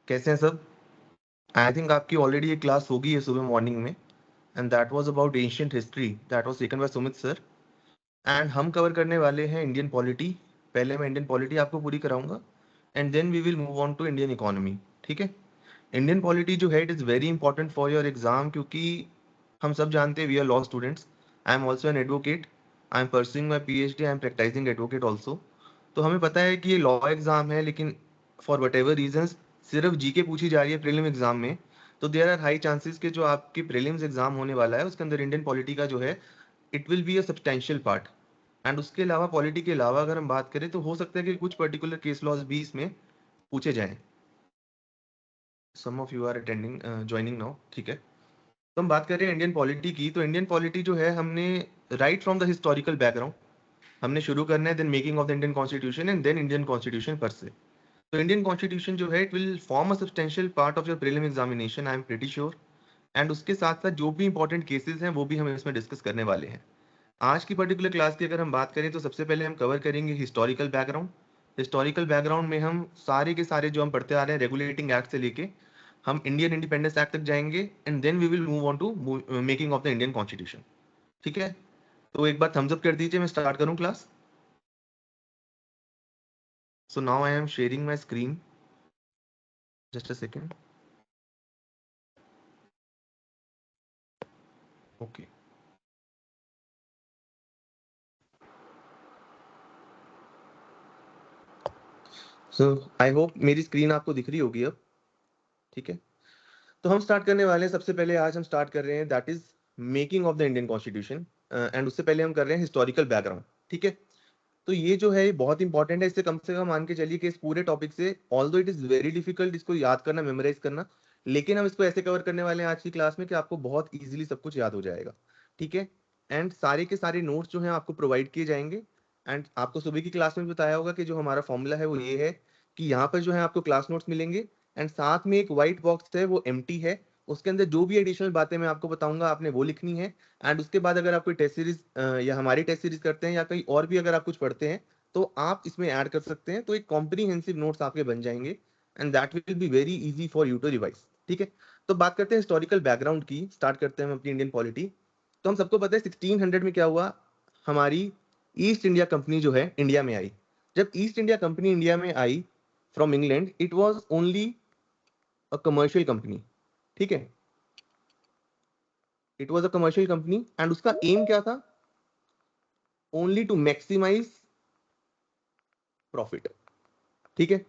कैसे हैं सब? आई थिंक आपकी ऑलरेडी एक क्लास होगी है सुबह मॉर्निंग में, and that was about ancient history that was taken by Sumit sir. And हम कवर करने वाले हैं इंडियन पॉलिटी। पहले मैं इंडियन पॉलिटी आपको पूरी कराऊंगा and then we will move on to Indian economy. ठीक है? इंडियन पॉलिटी जो है it is very important for your exam, क्योंकि हम सब जानते हैं we are law students. I am also an advocate. I am pursuing my PhD। I am practising advocate also. तो हमें पता है कि ये लॉ एग्जाम है, लेकिन फॉर वट एवर रीजन्स सिर्फ जीके पूछी जा रही है प्रीलिम एग्जाम में। तो देयर आर हाई चांसेस कि जो आपकी प्रीलिम्स एग्जाम होने वाला है उसके अंदर इंडियन पॉलिटी का जो है it will be a substantial part. And उसके अलावा पॉलिटी के अलावा अगर हम बात करें तो हो सकता है कि कुछ पर्टिकुलर केस लॉज भी इसमें पूछे जाएं। Some of you are attending joining now. ठीक है? तो हम बात कर रहे हैं इंडियन पॉलिटी की। तो इंडियन पॉलिटी जो है हमने right from the historical background हमने शुरू करना है, then making of the Indian constitution and then Indian constitution पर से। तो इंडियन कॉन्स्टिट्यूशन जो है it will form a substantial part of your prelim examination, I am pretty sure. And उसके साथ साथ जो भी इंपॉर्टेंट केसेस हैं वो भी हम इसमें डिस्कस करने वाले हैं। आज की पर्टिकुलर क्लास की अगर हम बात करें तो सबसे पहले हम कवर करेंगे हिस्टोरिकल बैकग्राउंड। हिस्टोरिकल बैकग्राउंड में हम सारे के सारे जो हम पढ़ते आ रहे हैं रेगुलेटिंग एक्ट से लेके हम इंडियन इंडिपेंडेंस एक्ट तक जाएंगे and then we will move on to making of the Indian constitution. ठीक है? तो एक बार थम्स अप कर दीजिए, मैं स्टार्ट करूं class. So now I am sharing my screen, just a second. Okay, so I hope मेरी स्क्रीन आपको दिख रही होगी अब। ठीक है? तो हम स्टार्ट करने वाले हैं। सबसे पहले आज हम स्टार्ट कर रहे हैं that is making of the Indian constitution. And उससे पहले हम कर रहे हैं हिस्टोरिकल बैकग्राउंड। ठीक है? तो ये जो है ये बहुत इंपॉर्टेंट है। इससे कम से कम मान के चलिए कि इस पूरे टॉपिक से although it is very difficult इसको याद करना, मेमोराइज करना, लेकिन हम इसको ऐसे कवर करने वाले हैं आज की क्लास में कि आपको बहुत इजीली सब कुछ याद हो जाएगा। ठीक है? एंड सारे के सारे नोट्स जो हैं आपको प्रोवाइड किए जाएंगे। एंड आपको सुबह की क्लास में बताया होगा कि जो हमारा फॉर्मूला है वो ये है कि यहाँ पर जो है आपको क्लास नोट्स मिलेंगे एंड साथ में एक व्हाइट बॉक्स है वो एम्प्टी है। उसके अंदर जो भी एडिशनल बातें मैं आपको बताऊंगा आपने वो लिखनी है। एंड उसके बाद अगर आप कोई टेस्ट सीरीज या हमारी टेस्ट सीरीज करते हैं या कहीं और भी अगर आप कुछ पढ़ते हैं तो आप इसमें ऐड कर सकते हैं। तो एक कॉम्प्रीहेंसिव नोट्स आपके बन जाएंगे and that will be very easy for you to revise. ठीक है? तो बात करते हैं हिस्टोरिकल बैकग्राउंड की। स्टार्ट करते हैं हम अपनी इंडियन पॉलिटी। तो हम सबको पता है 1600 में क्या हुआ। हमारी ईस्ट इंडिया कंपनी जो है इंडिया में आई। जब ईस्ट इंडिया कंपनी इंडिया में आई from England, it was only a commercial company. ठीक है? It was a commercial company and उसका एम क्या था? Only to maximise profit. ठीक है?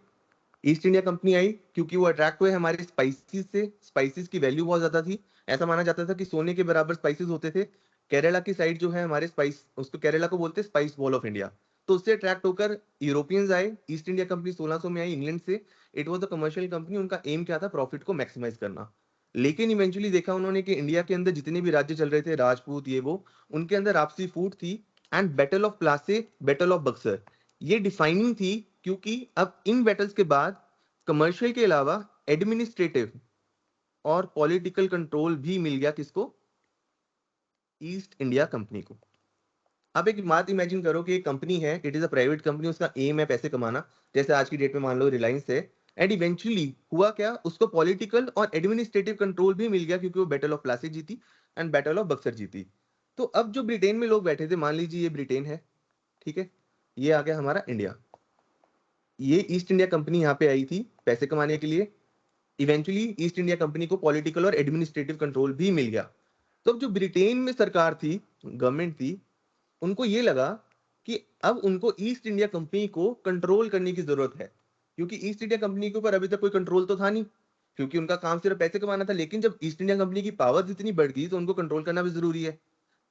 ईस्ट इंडिया कंपनी आई क्योंकि वो अट्रैक्ट हुए हमारे स्पाइसेस से। स्पाइसेस की वैल्यू बहुत ज्यादा थी। ऐसा माना जाता था कि सोने के बराबर स्पाइसेस होते थे। केरला की साइड जो है हमारे स्पाइस, उसको केरला को बोलते हैं स्पाइस वॉल ऑफ इंडिया। तो उससे अट्रैक्ट होकर यूरोपियंस आए। ईस्ट इंडिया कंपनी 1600 में आई इंग्लैंड से। It was a commercial company. उनका एम क्या था? प्रॉफिट को मैक्सिमाइज करना। लेकिन इवेंचुअली देखा उन्होंने कि इंडिया के अंदर जितने भी राज्य चल रहे थे, राजपूत ये वो, उनके अंदर आपसी फूट थी। And battle of Plassey, battle of Buxar, ये डिफाइनिंग थी। क्योंकि अब इन बैटल्स के बाद कमर्शियल के अलावा एडमिनिस्ट्रेटिव और पॉलिटिकल कंट्रोल भी मिल गया किसको? ईस्ट इंडिया कंपनी को। अब एक बात इमेजिन करो कि एक कंपनी है, it is a private company, उसका एम है पैसे कमाना। जैसे आज की डेट में मान लो रिलायंस है। एंड इवेंचुअली हुआ क्या? उसको पॉलिटिकल और एडमिनिस्ट्रेटिव कंट्रोल भी मिल गया क्योंकि वो बैटल ऑफ प्लासी जीती एंड बैटल ऑफ बक्सर जीती। तो अब जो ब्रिटेन में लोग बैठे थे, मान लीजिए ये ब्रिटेन है। ठीक है? ये आ गया हमारा इंडिया। ये ईस्ट इंडिया कंपनी यहाँ पे आई थी पैसे कमाने के लिए। इवेंचुअली ईस्ट इंडिया कंपनी को पॉलिटिकल और एडमिनिस्ट्रेटिव कंट्रोल भी मिल गया। तो अब जो ब्रिटेन में सरकार थी, गवर्नमेंट थी, उनको ये लगा कि अब उनको ईस्ट इंडिया कंपनी को कंट्रोल करने की जरूरत है। क्योंकि ईस्ट इंडिया कंपनी के ऊपर अभी तक कोई कंट्रोल तो था नहीं, क्योंकि उनका काम सिर्फ पैसे कमाना था। लेकिन जब ईस्ट इंडिया कंपनी की पावर इतनी बढ़ गई तो उनको कंट्रोल करना भी जरूरी है।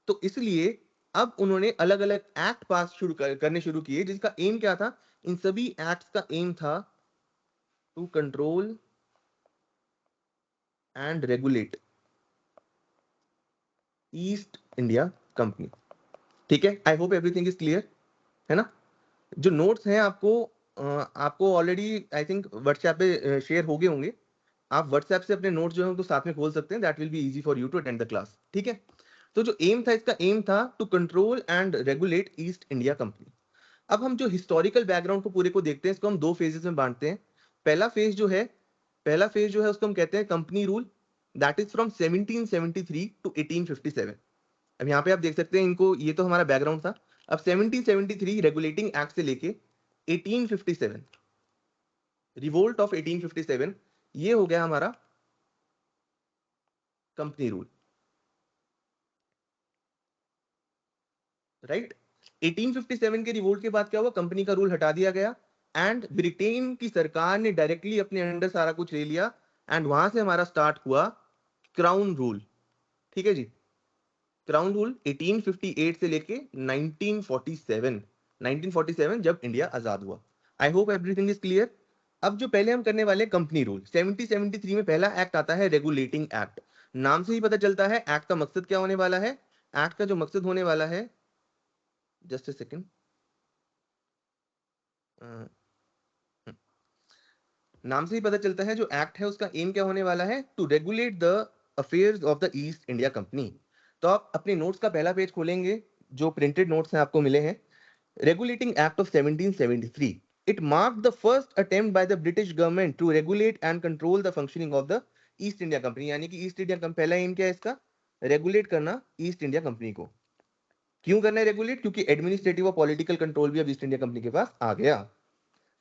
तो इसलिए अब उन्होंने अलग अलग एक्ट पास करने शुरू किए, जिसका एम क्या था? इन सभी एक्ट्स का एम था to control and regulate East India company. ठीक है? I hope everything is clear, है ना? जो नोट्स हैं आपको ऑलरेडी आई थिंक व्हाट्सएप पे शेयर हो गए होंगे। आप व्हाट्सएप से अपने नोट्स जो है उनको साथ में खोल सकते हैं। That will be easy for you to attend the class. ठीक है? तो जो एम था, इसका एम था to control and regulate East India company. अब हम जो हिस्टोरिकल बैकग्राउंड को पूरे को देखते हैं, इसको हम दो फेजेस में बांटते हैं। पहला फेज जो है पहला फेज जो है उसको हम कहते हैं company rule, that is from 1773 to 1857। अब यहाँ पे आप देख सकते हैं इनको, ये तो हमारा बैकग्राउंड था। अब 1773 रेगुलेटिंग एक्ट से लेके 1857 रिवोल्ट ऑफ 1857, ये हो गया हमारा कंपनी रूल, राइट। 1857 के रिवोल्ट के बाद क्या हुआ, कंपनी का रूल हटा दिया गया एंड ब्रिटेन की सरकार ने डायरेक्टली अपने अंडर सारा कुछ ले लिया एंड वहां से हमारा स्टार्ट हुआ क्राउन रूल। ठीक है जी, क्राउन रूल 1858 से लेके 1947, 1947 जब इंडिया आजाद हुआ। आई होप एवरीथिंग इज क्लियर। अब जो पहले हम करने वाले कंपनी रूल, 1773 में पहला एक्ट आता है रेगुलेटिंग एक्ट। नाम से ही पता चलता है एक्ट का मकसद क्या होने वाला है। एक्ट का जो मकसद होने वाला है, जस्ट ए सेकेंड, नाम से ही पता चलता है जो एक्ट है उसका एम क्या होने वाला है, to regulate the affairs of the East India company. तो आप अपने नोट्स का पहला पेज खोलेंगे, जो प्रिंटेड नोट्स हैं आपको मिले हैं। Regulating act of 1773, it marked the first attempt by the British government to regulate and control the functioning of the East India Company। यानी कि ईस्ट इंडिया कंपनी, पहला एम क्या है इसका, रेगुलेट करना ईस्ट इंडिया कंपनी को। क्यों करना है रेगुलेट, क्योंकि एडमिनिस्ट्रेटिव और पॉलिटिकल कंट्रोल भी अब ईस्ट इंडिया कंपनी के पास आ गया।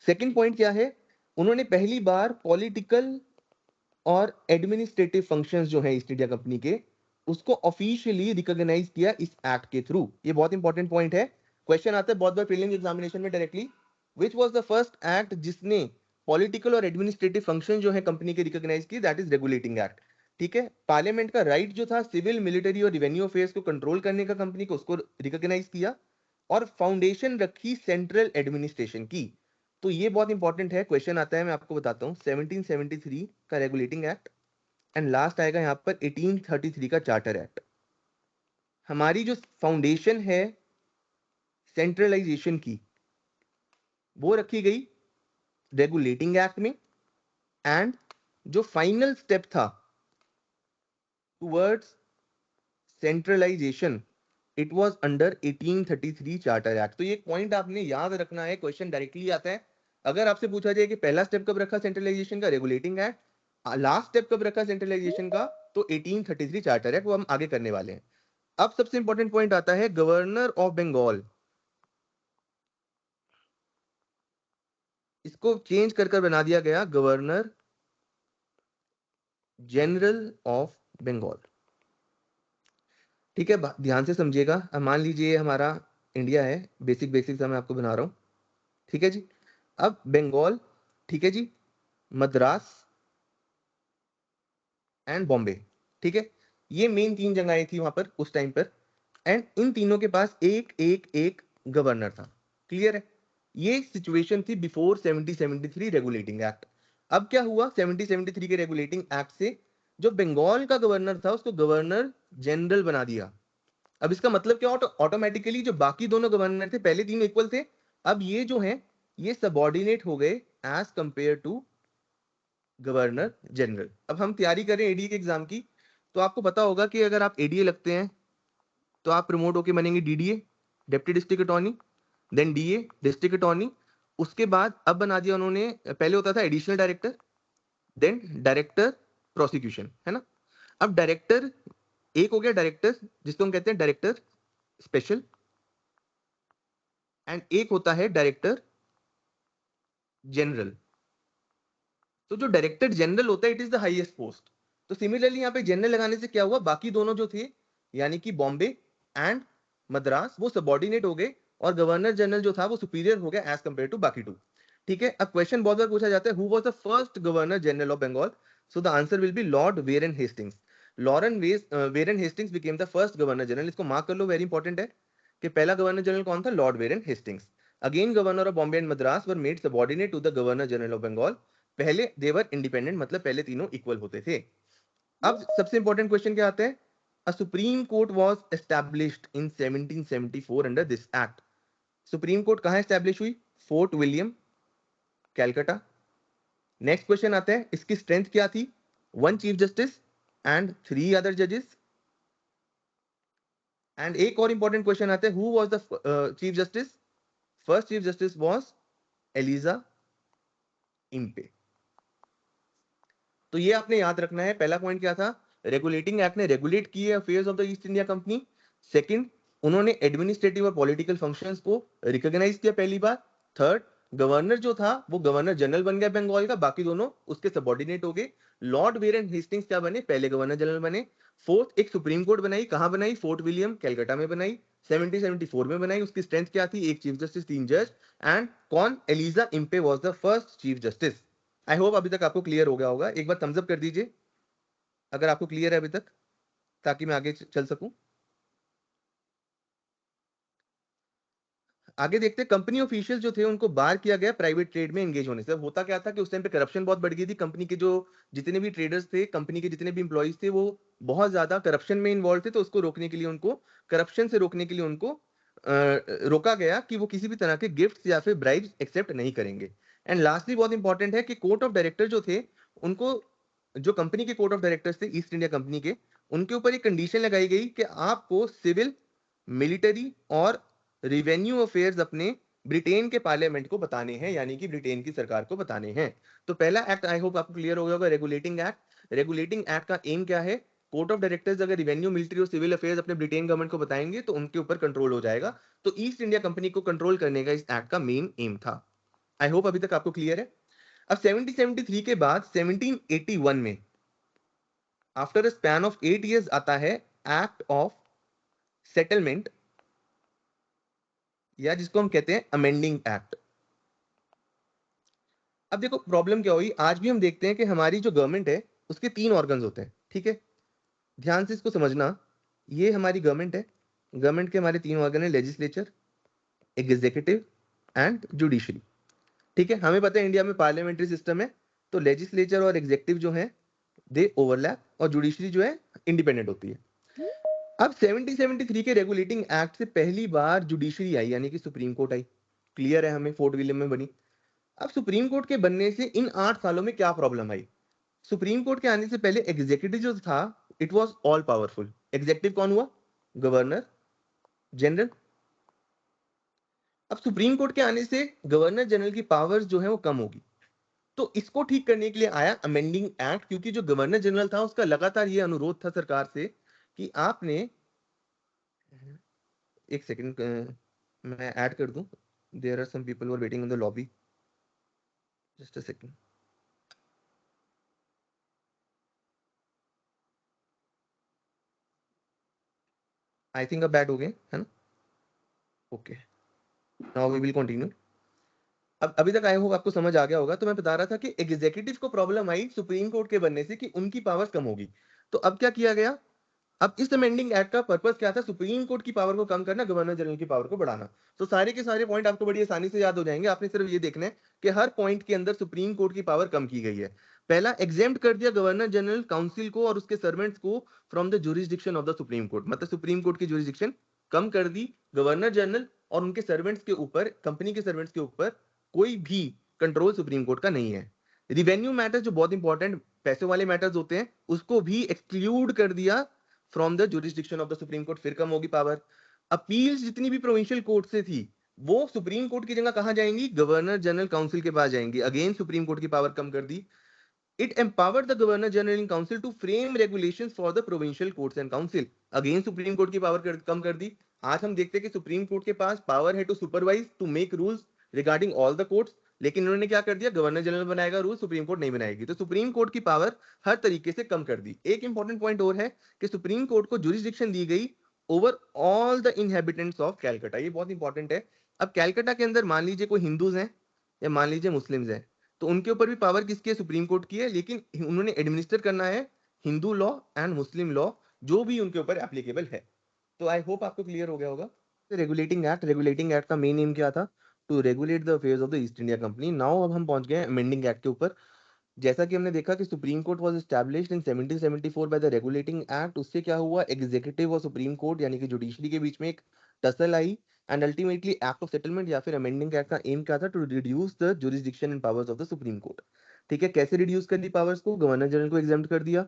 सेकंड पॉइंट क्या है, उन्होंने पहली बार पॉलिटिकल और एडमिनिस्ट्रेटिव फंक्शंस जो है ईस्ट इंडिया कंपनी के, उसको ऑफिशियली रिकॉग्नाइज किया इस एक्ट के थ्रू। ये बहुत इंपॉर्टेंट पॉइंट है, क्वेश्चन आता है बहुत बार प्रीलिम्स एग्जामिनेशन में directly, which was the first act जिसने पॉलिटिकल और एडमिनिस्ट्रेटिव फंक्शन जो है कंपनी के रिकॉग्नाइज की, दैट इज रेगुलेटिंग एक्ट। ठीक है, पार्लियामेंट का राइट जो था सिविल, मिलिट्री और रेवेन्यू अफेयर्स को कंट्रोल करने का कंपनी को, उसको रिकॉग्नाइज किया और फाउंडेशन रखी सेंट्रल एडमिनिस्ट्रेशन की। तो ये बहुत इंपॉर्टेंट है, क्वेश्चन आता है, मैं आपको बताता हूँ। 1773 का रेगुलेटिंग एक्ट एंड लास्ट आएगा यहाँ पर 1833 का चार्टर एक्ट। हमारी जो फाउंडेशन है सेंट्रलाइजेशन की, वो रखी गई रेगुलेटिंग एक्ट में, एंड जो फाइनल स्टेप था towards centralisation, it was under 1833 charter act. तो ये एक पॉइंट आपने याद रखना है, क्वेश्चन डायरेक्टली आता है। अगर आपसे पूछा जाए कि पहला स्टेप कब रखा सेंट्रलाइजेशन का, रेगुलेटिंग एक्ट, लास्ट स्टेप कब रखा सेंट्रलाइजेशन का, तो 1833 चार्टर एक्ट, वो हम आगे करने वाले हैं। अब सबसे इंपॉर्टेंट पॉइंट आता है गवर्नर ऑफ बंगाल, इसको चेंज कर बना दिया गया गवर्नर जनरल ऑफ बंगाल। ठीक है, ध्यान से समझिएगा। अब मान लीजिए हमारा इंडिया है, बेसिक बेसिक मैं आपको बना रहा हूं। ठीक है जी, अब बंगाल, ठीक है जी, मद्रास एंड बॉम्बे। ठीक है, ये मेन तीन जगहें थी वहां पर उस टाइम पर, एंड इन तीनों के पास एक एक एक गवर्नर था। क्लियर है, ये सिचुएशन थी बिफोर 1773 रेगुलेटिंग एक्ट। अब क्या हुआ, 1773 के रेगुलेटिंग एक्ट से जो बंगाल का गवर्नर था उसको गवर्नर जनरल बना दिया। अब इसका मतलब क्या, ऑटोमेटिकली जो बाकी दोनों गवर्नर थे, पहले तीन इक्वल थे, अब ये जो है ये सबऑर्डिनेट हो गए as compare to governor general. अब हम तैयारी करें एडीए के एग्जाम की, तो आपको पता होगा कि अगर आप एडीए लगते हैं तो आप प्रमोट होके बनेंगे DDA, deputy district attorney, then DA district attorney. उसके बाद अब बना दिया उन्होंने, पहले होता था additional director, then director prosecution, है ना। अब डायरेक्टर एक हो गया, डायरेक्टर जिसको हम कहते हैं डायरेक्टर स्पेशल, एंड एक होता है डायरेक्टर जनरल। तो जो डायरेक्टर जनरल होता है it is the highest post. तो सिमिलरली यहाँ पे जनरल लगाने से क्या हुआ, बाकी दोनों जो थे यानी कि बॉम्बे एंड मद्रास, वो सबऑर्डिनेट हो गए और गवर्नर जनरल जो था वो सुपीरियर हो गया एज कंपेयर टू बाकी टू। ठीक है, अब क्वेश्चन बहुत बार पूछा जाता है, who was the first governor general of Bengal, so the answer will be lord Warren Hastings. Warren Hastings became the first governor general. इसको मार्क कर लो, वेरी इंपॉर्टेंट है कि पहला गवर्नर जनरल कौन था, lord Warren Hastings. Again governor of Bombay and Madras were made subordinate to the governor general of Bengal. पहले they were independent, मतलब पहले तीनों इक्वल होते थे। अब सबसे इंपॉर्टेंट क्वेश्चन क्या आते हैं, a supreme court was established in 1774 under this act. Supreme court कहां एस्टैब्लिश हुई, Fort William, Calcutta. Next question आता है, इसकी स्ट्रेंथ क्या थी, one chief justice and three other जजेस। एंड एक और इंपॉर्टेंट क्वेश्चन आता है, who was the chief justice, first chief justice was Elijah Impey. तो ये आपने याद रखना है। पहला पॉइंट क्या था, रेगुलेटिंग एक्ट ने रेगुलेट किए affairs of the East India company. Second, उन्होंने एडमिनिस्ट्रेटिव और पॉलिटिकल फंक्शंस को रिकॉग्नाइज किया पहली बार। थर्ड, गवर्नर जो था वो गवर्नर जनरल बन गया बंगाल का, बाकी दोनों उसके सबॉर्डिनेट हो गए। लॉर्ड वेरेन हेस्टिंग्स क्या बने, पहले गवर्नर जनरल बने। फोर्थ, एक सुप्रीम कोर्ट बनाई, कहां बनाई, फोर्ट विलियम कैलकाटा में बनाई, 1774 में बनाई। उसकी स्ट्रेंथ क्या थी, एक चीफ जस्टिस, 3 जज। एंड कौन, Elijah Impey was the first chief justice. I hope अभी तक आपको क्लियर हो गया होगा। एक बार थम्स अप कर दीजिए अगर आपको क्लियर है अभी तक, ताकि मैं आगे चल सकूं। आगे देखते हैं, कंपनी ऑफिशियल जो थे उनको बार किया गया प्राइवेट ट्रेड में एंगेज होने से। होता क्या था कि उस टाइम पे करप्शन बहुत बढ़ गई थी। कंपनी के जो जितने भी ट्रेडर्स थे, कंपनी के जितने भी इंप्लॉइज थे, वो बहुत ज्यादा करप्शन में इन्वॉल्व थे। तो उसको रोकने के लिए उनको, करप्शन से रोकने के लिए उनको रोका गया कि वो किसी भी तरह के गिफ्ट या फिर ब्राइब्स एक्सेप्ट नहीं करेंगे। एंड लास्टली बहुत इंपॉर्टेंट है कि कोर्ट ऑफ डायरेक्टर जो थे उनको, जो कंपनी के कोर्ट ऑफ डायरेक्टर्स थे ईस्ट इंडिया कंपनी के, उनके ऊपर एक कंडीशन लगाई गई कि आपको सिविल, मिलिट्री और रिवेन्यू अफेयर्स अपने ब्रिटेन के पार्लियामेंट को बताने हैं, यानी कि ब्रिटेन की सरकार को बताने हैं। तो पहला एक्ट आई होप आपको क्लियर हो गया होगा, रेगुलेटिंग एक्ट। रेगुलेटिंग एक्ट का एम क्या है, कोर्ट ऑफ डायरेक्टर्स अगर रिवेन्यू, मिलिट्री और सिविल अफेयर्स अपने ब्रिटेन गवर्नमेंट को बताएंगे तो उनके ऊपर कंट्रोल हो जाएगा। तो ईस्ट इंडिया कंपनी को कंट्रोल करने का इस एक्ट का मेन एम था। आई होप अभी तक आपको क्लियर है। अब 1773 के बाद 1781 में, after a span of 8 years, आता है एक्ट ऑफ सेटलमेंट, या जिसको हम कहते हैं अमेंडिंग एक्ट। अब देखो प्रॉब्लम क्या हुई, आज भी हम देखते हैं कि हमारी जो गवर्नमेंट है उसके 3 ऑर्गन्स होते हैं, ठीक है। ध्यान से इसको समझना, ये हमारी गवर्नमेंट है। गवर्नमेंट के हमारे 3 ऑर्गन है, लेजिस्लेचर, एग्जीक्यूटिव एंड जुडिशरी। ठीक है, हमें पता है इंडिया में पार्लियामेंट्री सिस्टम है, तो लेजिस्लेचर और एग्जीक्यूटिव जो है दे ओवरलैप, और जुडिशरी जो है इंडिपेंडेंट होती है। अब 1773 के रेगुलेटिंग एक्ट से पहली बार जुडिशरी आई, यानी कि सुप्रीम कोर्ट आई। क्लियर है हमें, फोर्ट विलियम में बनी। अब सुप्रीम कोर्ट के बनने से इन 8 सालों में क्या प्रॉब्लम आई, सुप्रीम कोर्ट के आने से पहले एग्जीक्यूटिव जो था it was all powerful. Executive कौन हुआ, गवर्नर जनरल। अब सुप्रीम कोर्ट के आने से गवर्नर जनरल की पावर्स जो है वो कम होगी। तो इसको ठीक करने के लिए आया अमेंडिंग एक्ट, क्योंकि जो गवर्नर जनरल था उसका लगातार ये अनुरोध था सरकार से कि आपने, एक सेकंड मैं ऐड कर दूं, there are some people who are waiting in the lobby, just a second. I think अब ऐड हो गए है ना, okay, now we will continue. अब अभी तक आए हो आपको समझ आ गया होगा। तो मैं बता रहा था कि एग्जीक्यूटिव को प्रॉब्लम आई सुप्रीम कोर्ट के बनने से कि उनकी पावर्स कम होगी। तो अब क्या किया गया, अब इस अमेंडिंग एक्ट का पर्पस क्या था, सुप्रीम कोर्ट की पावर को कम करना, गवर्नर जनरल की पावर को बढ़ाना। तो सारे के सारे पॉइंट आपको बड़ी आसानी से याद हो जाएंगे। आपने सिर्फ ये देखना है कि हर पॉइंट के अंदर सुप्रीम कोर्ट की पावर कम की गई है। पहला, एग्जेम्प्ट कर दिया गवर्नर जनरल काउंसिल को और उसके सर्वेंट्स को from the jurisdiction of the supreme court, मतलब सुप्रीम कोर्ट की जुरिस्डिक्शन कम कर दी। गवर्नर जनरल और उनके सर्वेंट्स के ऊपर, कंपनी के सर्वेंट्स के ऊपर कोई भी कंट्रोल सुप्रीम कोर्ट का नहीं है। रिवेन्यू मैटर्स जो बहुत इंपॉर्टेंट पैसे वाले मैटर्स होते हैं उसको भी एक्सक्लूड कर दिया from the jurisdiction of the supreme court, फिर कम होगी पावर। अपील्स जितनी भी प्रोविंशियल कोर्ट से थी वो सुप्रीम कोर्ट की जगह कहां जाएंगी, गवर्नर जनरल काउंसिल के पास जाएंगी। अगेन सुप्रीम कोर्ट की पावर कम कर दी। It empowered the governor general in council to frame regulations for the provincial courts and council। Again supreme court की पावर कम कर दी। आज हम देखते हैं कि सुप्रीम कोर्ट के पास पावर है to supervise, to make rules regarding all the courts, लेकिन उन्होंने क्या कर दिया, गवर्नर जनरल बनाएगा रूल, सुप्रीम कोर्ट नहीं बनाएगी। तो सुप्रीम कोर्ट की पावर हर तरीके से कम कर दी। एक इंपॉर्टेंट पॉइंट और है कि सुप्रीम कोर्ट को जुरिस्डिक्शन दी गई over all the inhabitants of Calcutta. ये बहुत इंपॉर्टेंट है। अब कैलकाटा के अंदर मान लीजिए कोई हिंदूज हैं या मान लीजिए मुस्लिम्स हैं, तो उनके ऊपर भी पावर किसकी है, सुप्रीम कोर्ट की है, लेकिन उन्होंने एडमिनिस्टर करना है Hindu law and Muslim law जो भी उनके ऊपर एप्लीकेबल है। तो आई होप आपको क्लियर हो गया होगा। रेगुलेटिंग एक्ट का मेन एम क्या था, to regulate the affairs of the East India company. Now अब हम पहुंच गए अमेंडिंग एक्ट के ऊपर। जैसा कि हमने देखा कि supreme court was established in 1774 by the regulating act. उससे क्या हुआ, एग्जीक्यूटिव और सुप्रीम कोर्ट यानी कि जुडिशरी के बीच में एक टसल आई। And ultimately act of settlement या फिर अमेंडिंग एक्ट का एम क्या था, to reduce the jurisdiction and powers of the supreme court. ठीक है, कैसे रिड्यूस कर दी पावर्स को, गवर्नर जनरल को एग्जाम्प्ट कर दिया,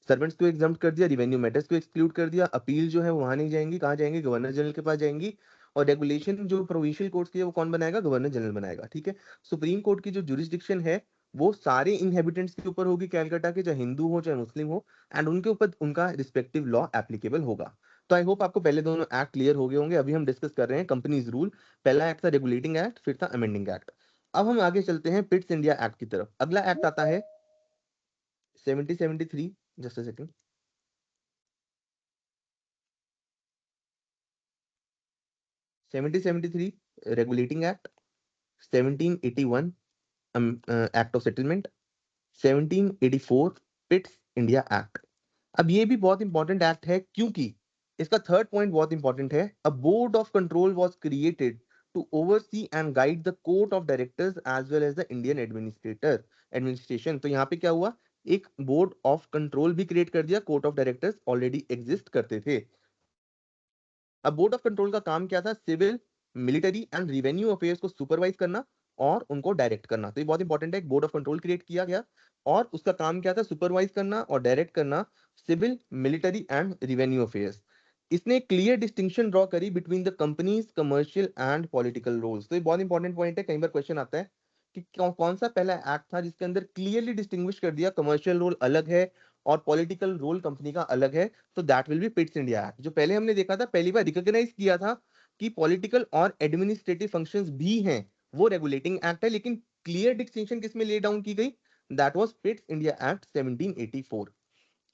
सर्वेंट्स को एग्जाम्प्ट कर दिया, रिवेन्यू मैटर्स को एक्सक्लूड कर दिया। अपील जो है वो वहां नहीं जाएंगी, कहाँ जाएंगी, गवर्नर जनरल के पास जाएंगी। और रेगुलेशन जो प्रोविंशियल कोर्ट्स की है वो कौन बनाएगा, गवर्नर जनरल बनाएगा। ठीक है, सुप्रीम कोर्ट की जो जुरिस्डिक्शन है वो सारे इनहेबिटेंट्स के ऊपर होगी कैलकाटा के, चाहे हिंदू हो चाहे मुस्लिम हो, एंड उनके ऊपर उनका रिस्पेक्टिव लॉ एप्लीकेबल होगा। तो आई होप आपको पहले दोनों एक्ट क्लियर हो गए होंगे। अभी हम डिस्कस कर रहे हैं कंपनीज रूल। पहला एक्ट था रेगुलेटिंग एक्ट, फिर था अमेंडिंग एक्ट। अब हम आगे चलते हैं पिट्स इंडिया एक्ट की तरफ। अगला एक्ट आता है 7073। Just a second. 7073 regulating act, 1781 act of settlement, 1784 Pitt's India act. अब ये भी बहुत इंपॉर्टेंट एक्ट है क्योंकि इसका थर्ड पॉइंट बहुत इंपॉर्टेंट है। A board of control was created to oversee and guide the court of directors as well as the Indian administration. तो यहाँ पे क्या हुआ, एक बोर्ड ऑफ कंट्रोल भी क्रिएट कर दिया, court of directors already exist करते थे। अब बोर्ड ऑफ कंट्रोल का काम क्या था, civil, military and revenue affairs को सुपरवाइज करना और उनको डायरेक्ट करना। तो ये बहुत इंपॉर्टेंट है, एक बोर्ड ऑफ कंट्रोल क्रिएट किया गया और उसका काम क्या था, सुपरवाइज करना और डायरेक्ट करना civil, military and revenue affairs. इसने क्लियर डिस्टिंक्शन ड्रॉ करी between the company's commercial and political roles. तो ये बहुत इंपॉर्टेंट पॉइंट है, कई बार क्वेश्चन आता है कि कौन सा पहला एक्ट था जिसके अंदर क्लियरली डिस्टिंग्विश कर दिया कमर्शियल रोल अलग है और पॉलिटिकल रोल कंपनी का अलग है। तो that will B Pitt's India act. जो पहले हमने देखा था, पहली बार रिकॉग्नाइज किया था कि पॉलिटिकल और एडमिनिस्ट्रेटिव फंक्शंस भी हैं, वो रेगुलेटिंग एक्ट है, लेकिन क्लियर डिस्टिंक्शन किसमें ले डाउन की गई, that was Pitt's India act 1784।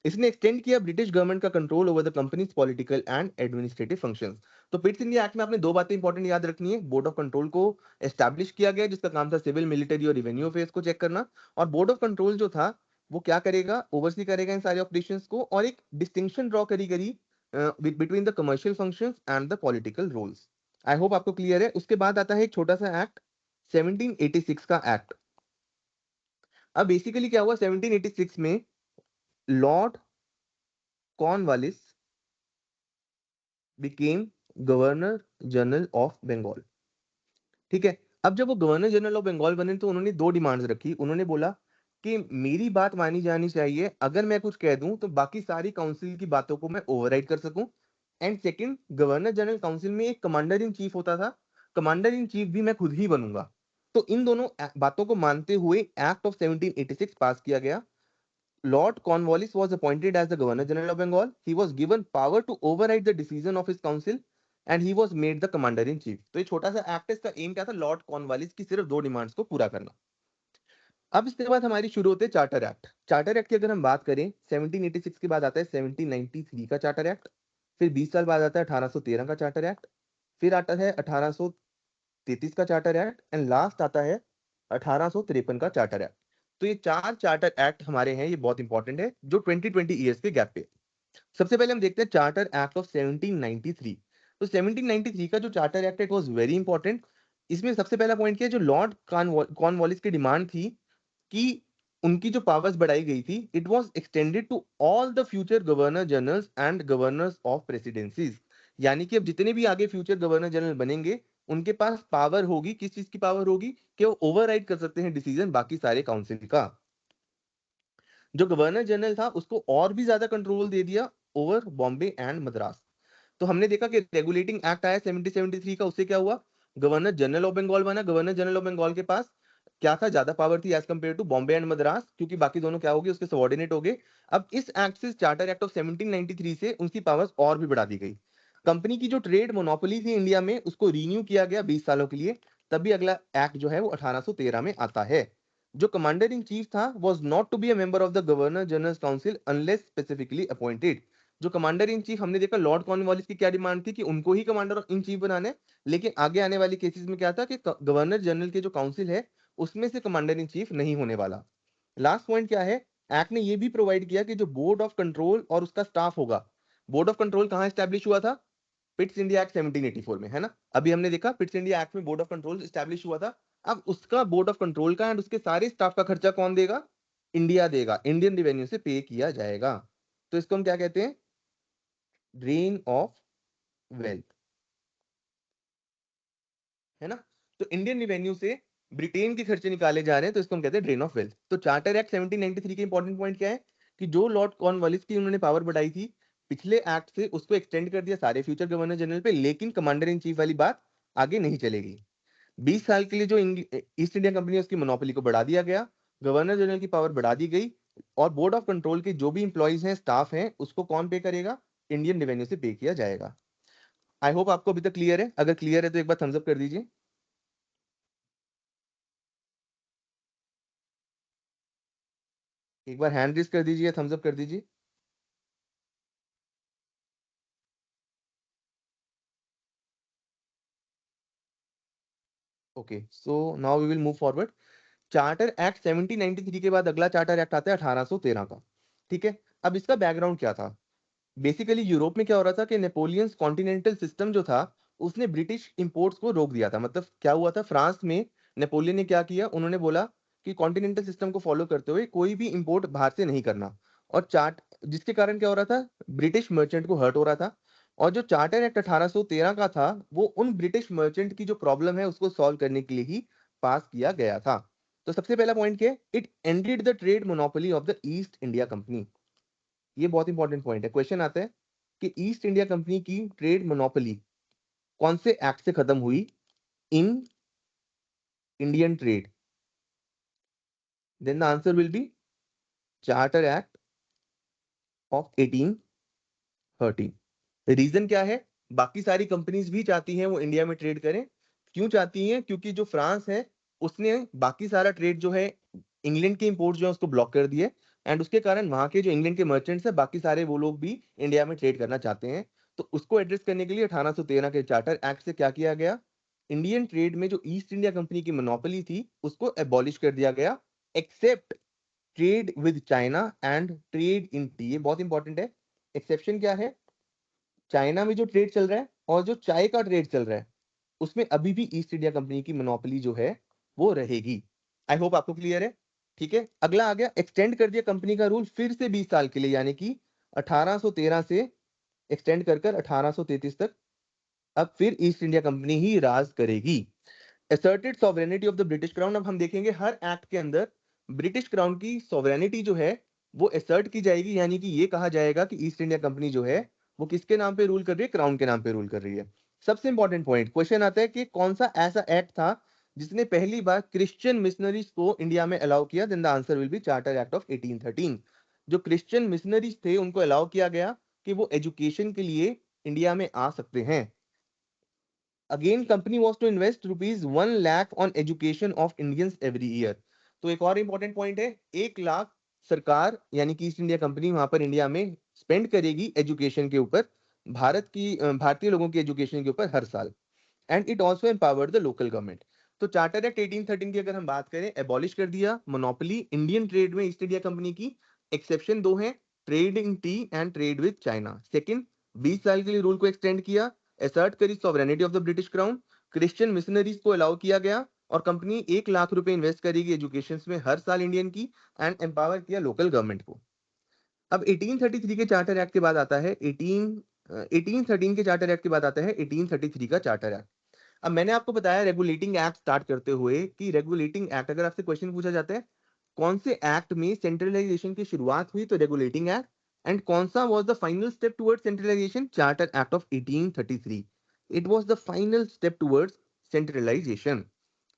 इसने एक्सटेंड किया ब्रिटिश गवर्नमेंट का control over the companies political and administrative functions. तो पिट्स इंडिया एक्ट में आपने दो बातें इंपॉर्टेंट याद रखनी है। बोर्ड ऑफ कंट्रोल को एस्टैब्लिश किया गया जिसका काम था सिविल, मिलिट्री और रिवेन्यू अफेयर्स को चेक करना, और बोर्ड ऑफ कंट्रोल जो था वो क्या करेगा, ओवरसी करेगा इन सारे ऑपरेशंस को, और एक डिस्टिंक्शन ड्रॉ करी गई between the commercial functions and the political roles. I hope आपको क्लियर है। उसके बाद आता है एक छोटा सा एक्ट, 1786 का एक्ट। अब बेसिकली क्या हुआ, 1786 में lord Cornwallis became governor general of Bengal. ठीक है, अब जब वो गवर्नर जनरल ऑफ बंगाल बने तो उन्होंने दो डिमांड्स रखी। उन्होंने बोला कि मेरी बात मानी जानी चाहिए, अगर मैं कुछ कह दूं तो बाकी सारी काउंसिल की बातों को मैं ओवरराइड कर सकूं। And second, governor general council में एक कमांडर इन चीफ होता था, कमांडर इन चीफ भी मैं खुद ही बनूंगा। तो इन दोनों बातों को मानते हुए एक्ट ऑफ 1786 पास किया गया। Lord Cornwallis was appointed as the Governor General of Bengal. He was given power to override the decision of his council and he was made the Commander in Chief. तो ये छोटा सा act है, इसका M क्या था, Lord Cornwallis की सिर्फ दो डिमांड्स को पूरा करना। अब इसके बाद हमारी शुरू होते हैं चार्टर एक्ट। चार्टर एक्ट की अगर हम बात करें, 1786 के बाद आता है 1793 का चार्टर एक्ट, फिर 20 साल बाद आता है 1813 का चार्टर एक्ट, फिर आता है 1833 का चार्टर एक्ट, एंड लास्ट आता है 1853 का चार्टर एक्ट। तो ये चार चार्टर एक्ट हमारे हैं, ये बहुत इंपॉर्टेंट है, जो 20-20 ईयर्स के गैप पे। सबसे पहले हम देखते हैं चार्टर एक्ट ऑफ 1793। तो 1793 का जो charter act, it was very important. इसमें सबसे पहला पॉइंट क्या है, जो लॉर्ड कॉर्नवालिस की डिमांड थी कि उनकी जो पावर्स बढ़ाई गई थी, it was extended to all the future governor generals and governors of presidencies. यानी कि अब जितने भी आगे फ्यूचर गवर्नर जनरल बनेंगे, उनके पास पावर होगी, किस चीज की पावर होगी, कि वो ओवरराइड कर सकते हैं डिसीजन बाकी सारे काउंसिल का। जो गवर्नर जनरल था उसको और भी ज्यादा कंट्रोल दे दिया ओवर बॉम्बे एंड मद्रास। तो हमने देखा कि रेगुलेटिंग एक्ट आया 1773 का, उससे क्या हुआ, गवर्नर जनरल ऑफ बंगाल बना। गवर्नर जनरल ऑफ बंगाल के पास क्या था, ज्यादा पावर थी as compare to Bombay and Madras, क्योंकि बाकी दोनों क्या हो गए, उसके सबॉर्डिनेट हो गए। अब इस एक्ट से, चार्टर एक्ट ऑफ 1793 से उनकी पावर्स और भी बढ़ा दी गई। कंपनी की जो ट्रेड मोनोपोली थी इंडिया में, उसको रीन्यू किया गया 20 सालों के लिए। तभी अगला एक्ट जो है वो 1813 में आता है। जो कमांडर इन चीफ था was not to be a member of the governor general council unless specifically appointed. जो कमांडर इन चीफ, हमने देखा लॉर्ड कॉर्नवालिस की क्या डिमांड थी कि उनको ही कमांडर इन चीफ बनाने, लेकिन आगे आने वाली केसेस में क्या था कि गवर्नर जनरल के जो काउंसिल है उसमें से कमांडर इन चीफ नहीं होने वाला। लास्ट पॉइंट क्या है, एक्ट ने ये भी प्रोवाइड किया कि जो बोर्ड ऑफ कंट्रोल और उसका स्टाफ होगा, बोर्ड ऑफ कंट्रोल कहां स्टैब्लिश हुआ था, पिट्स इंडिया एक्ट 1784 में, है ना। अभी हमने देखा पिट्स इंडिया एक्ट में बोर्ड ऑफ कंट्रोल स्टैब्लिश हुआ था। अब उसका बोर्ड ऑफ कंट्रोल का एंड उसके सारे स्टाफ का खर्चा कौन देगा, इंडिया देगा, इंडियन रेवेन्यू से पे किया जाएगा। तो इसको हम क्या कहते हैं, ड्रेन ऑफ वेल्थ, है ना। तो इंडियन रेवेन्यू से ब्रिटेन के खर्चे निकाले जा रहे हैं, तो इसको हम कहते हैं ड्रेन ऑफ वेल्थ। तो चार्टर एक्ट 1793 के इंपॉर्टेंट पॉइंट क्या है कि जो लॉर्ड कॉर्नवालिस की उन्होंने पावर बढ़ाई थी पिछले एक्ट से, उसको एक्सटेंड कर दिया सारे फ्यूचर गवर्नर जनरल पे, लेकिन कमांडर इन चीफ वाली बात आगे नहीं चलेगी। 20 साल के लिए जो ईस्ट इंडिया कंपनी है उसकी मोनोपोली को बढ़ा दिया गया, गवर्नर जनरल की पावर बढ़ा दी गई और बोर्ड ऑफ कंट्रोल के जो भी इंप्लॉइज हैं, स्टाफ हैं, उसको कौन पे करेगा? इंडियन रेवेन्यू से पे किया जाएगा। आई होप आपको अभी तक क्लियर है। अगर क्लियर है तो एक बार थम्स अप कर दीजिए। एक बार हैंड रेज कर दीजिए, थम्स अप कर दीजिए। Okay, so now we will move forward. Charter act 1793 के बाद अगला चार्टर एक्ट आता है 1813 का। ठीक है, अब इसका बैकग्राउंड क्या था? बेसिकली यूरोप में क्या हो रहा था कि नेपोलियंस कॉन्टिनेंटल सिस्टम जो था, उसने ब्रिटिश इंपोर्ट्स को रोक दिया था। मतलब क्या हुआ था, फ्रांस में नेपोलियन ने क्या किया, उन्होंने बोला कि कॉन्टिनेंटल सिस्टम को फॉलो करते हुए कोई भी इंपोर्ट बाहर से नहीं करना। और चार्ट जिसके कारण क्या हो रहा था, ब्रिटिश मर्चेंट को हर्ट हो रहा था। और जो चार्टर एक्ट 1813 का था, वो उन ब्रिटिश मर्चेंट की जो प्रॉब्लम है उसको सॉल्व करने के लिए ही पास किया गया था। तो सबसे पहला पॉइंट क्या है, it ended the trade monopoly of the East India company. ये बहुत इंपॉर्टेंट पॉइंट है। क्वेश्चन आता है कि ईस्ट इंडिया कंपनी की ट्रेड मोनोपोली कौन से एक्ट से खत्म हुई in Indian trade? Then the answer will be charter act of 1813। Reason क्या है? बाकी सारी कंपनीज भी चाहती हैं वो इंडिया में ट्रेड करें। क्यों चाहती हैं? क्योंकि जो फ्रांस है उसने बाकी सारा ट्रेड जो है, इंग्लैंड के इंपोर्ट जो है उसको ब्लॉक कर दिए। एंड उसके कारण वहां के जो इंग्लैंड के मर्चेंट्स है, बाकी सारे वो लोग भी इंडिया में ट्रेड करना चाहते हैं। तो उसको एड्रेस करने के लिए 1813 के चार्टर एक्ट से क्या किया गया, इंडियन ट्रेड में जो ईस्ट इंडिया कंपनी की मोनोपोली थी उसको एबॉलिश कर दिया गया, except trade with China and trade in tea. ये बहुत इंपॉर्टेंट है। एक्सेप्शन क्या है? चाइना में जो ट्रेड चल रहा है और जो चाय का ट्रेड चल रहा है, उसमें अभी भी ईस्ट इंडिया कंपनी की मोनोपोली जो है वो रहेगी। आई होप आपको क्लियर है। ठीक है, अगला आ गया, एक्सटेंड कर दिया कंपनी का रूल फिर से 20 साल के लिए, यानी कि 1813 से एक्सटेंड कर कर 1833 तक। अब फिर ईस्ट इंडिया कंपनी ही राज करेगी। Asserted sovereignty of the British crown. अब हम देखेंगे हर एक्ट के अंदर ब्रिटिश क्राउन की सॉवरेनिटी जो है वो असर्ट की जाएगी, यानी कि ये कहा जाएगा कि ईस्ट इंडिया कंपनी जो है वो किसके नाम पे रूल कर रही है? क्राउन के नाम पे रूल कर रही है। सबसे इंपॉर्टेंट पॉइंट, क्वेश्चन आता है कि कौन सा ऐसा एक्ट था जिसने पहली बार क्रिश्चियन मिशनरीज को इंडिया में अलाउ किया? Then the answer will be charter act of 1813। जो क्रिश्चियन मिशनरीज थे उनको अलाउ किया गया कि वो एजुकेशन के लिए इंडिया में आ सकते हैं। Again company was to invest rupees 1 lakh on education of Indians every year. तो एक और इंपॉर्टेंट पॉइंट है, 1 लाख सरकार यानी कि ईस्ट इंडिया कंपनी वहां पर इंडिया में स्पेंड करेगी एजुकेशन के ऊपर, भारतीय लोगों की एजुकेशन के ऊपर हर साल। And it also empowered the local government. तो चार्टर एक्ट 1813 की अगर हम बात करें, एबॉलिश कर दिया मोनोपोली इंडियन ट्रेड में ईस्ट इंडिया कंपनी की। एक्सेप्शन दो हैं, trade in tea and trade with China. Second, 20 साल के लिए रूल को एक्सटेंड किया, असर्ट करी sovereignty of the British crown, Christian missionaries को अलाउ किया गया और कंपनी 1 लाख रुपए इन्वेस्ट करेगी एजुकेशन में हर साल इंडियन की, एंड एम्पावर किया लोकल गवर्नमेंट को। अब 1833 के चार्टर एक्ट के बाद आता है 1813 के चार्टर एक्ट के बाद आता है 1833 का चार्टर एक्ट। अब मैंने आपको बताया रेगुलेटिंग एक्ट स्टार्ट करते हुए कि रेगुलेटिंग एक्ट, अगर आपसे क्वेश्चन पूछा जाता है कौन से एक्ट में सेंट्रलाइजेशन की शुरुआत हुई, तो रेगुलेटिंग एक्ट। एंड कौन सा was the final step towards centralisation? Charter act of 1833। It was the final step towards centralisation.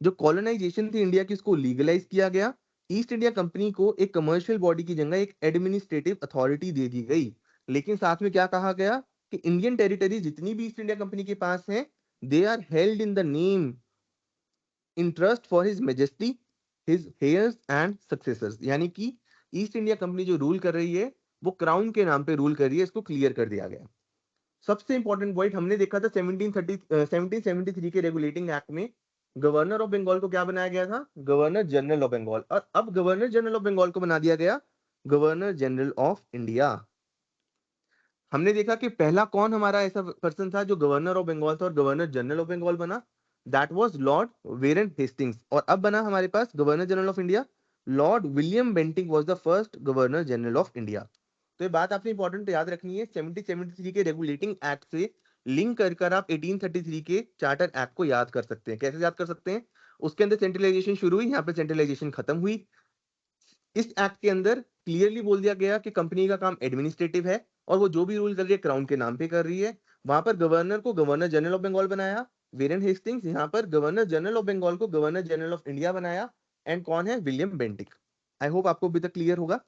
जो कॉलोनाइजेशन थी इंडिया की उसको लीगलाइज किया गया। ईस्ट इंडिया कंपनी को एक कमर्शियल बॉडी की जगह एक एडमिनिस्ट्रेटिव अथॉरिटी दे दी गई। लेकिन साथ में क्या कहा गया कि इंडियन टेरिटरी जितनी भी ईस्ट इंडिया कंपनी के पास है, they are held in the name in trust for his majesty, his heirs and successors। यानी कि ईस्ट इंडिया कंपनी जो रूल कर रही है वो क्राउन के नाम पे रूल कर रही है, इसको क्लियर कर दिया गया। सबसे इंपॉर्टेंट पॉइंट हमने देखा था 1773 के रेगुलेटिंग एक्ट में गवर्नर ऑफ बंगाल को क्या बनाया गया था? Governor general of Bengal. और अब गवर्नर जनरल ऑफ बंगाल को बना दिया गया गवर्नर जनरल ऑफ इंडिया। हमने देखा कि पहला कौन हमारा ऐसा पर्सन था जो गवर्नर ऑफ बंगाल था और गवर्नर जनरल ऑफ बंगाल बना? That was lord Warren Hastings. और अब बना हमारे पास governor general of India, lord William Bentinck was the first governor general of India. तो ये बात आपने इंपॉर्टेंट याद रखनी है, 1773 के रेगुलेटिंग एक्ट से लिंक कर कर आप 1833 के चार्टर एक्ट को याद कर सकते हैं। कैसे याद कर सकते हैं? उसके अंदर सेंट्रलाइजेशन शुरू हुई, यहाँ पे सेंट्रलाइजेशन खत्म हुई। इस एक्ट के अंदर क्लियरली बोल दिया गया कि कंपनी का काम एडमिनिस्ट्रेटिव है और वो जो भी रूल कर रही है क्राउन के नाम पे कर रही है। वहां पर गवर्नर को गवर्नर जनरल ऑफ बंगाल बनाया, वेरन हेस्टिंग्स। यहाँ पर गवर्नर जनरल ऑफ बंगाल को गवर्नर जनरल ऑफ इंडिया बनाया। एंड कौन है? William Bentinck. आई होप आपको अभी तक क्लियर होगा।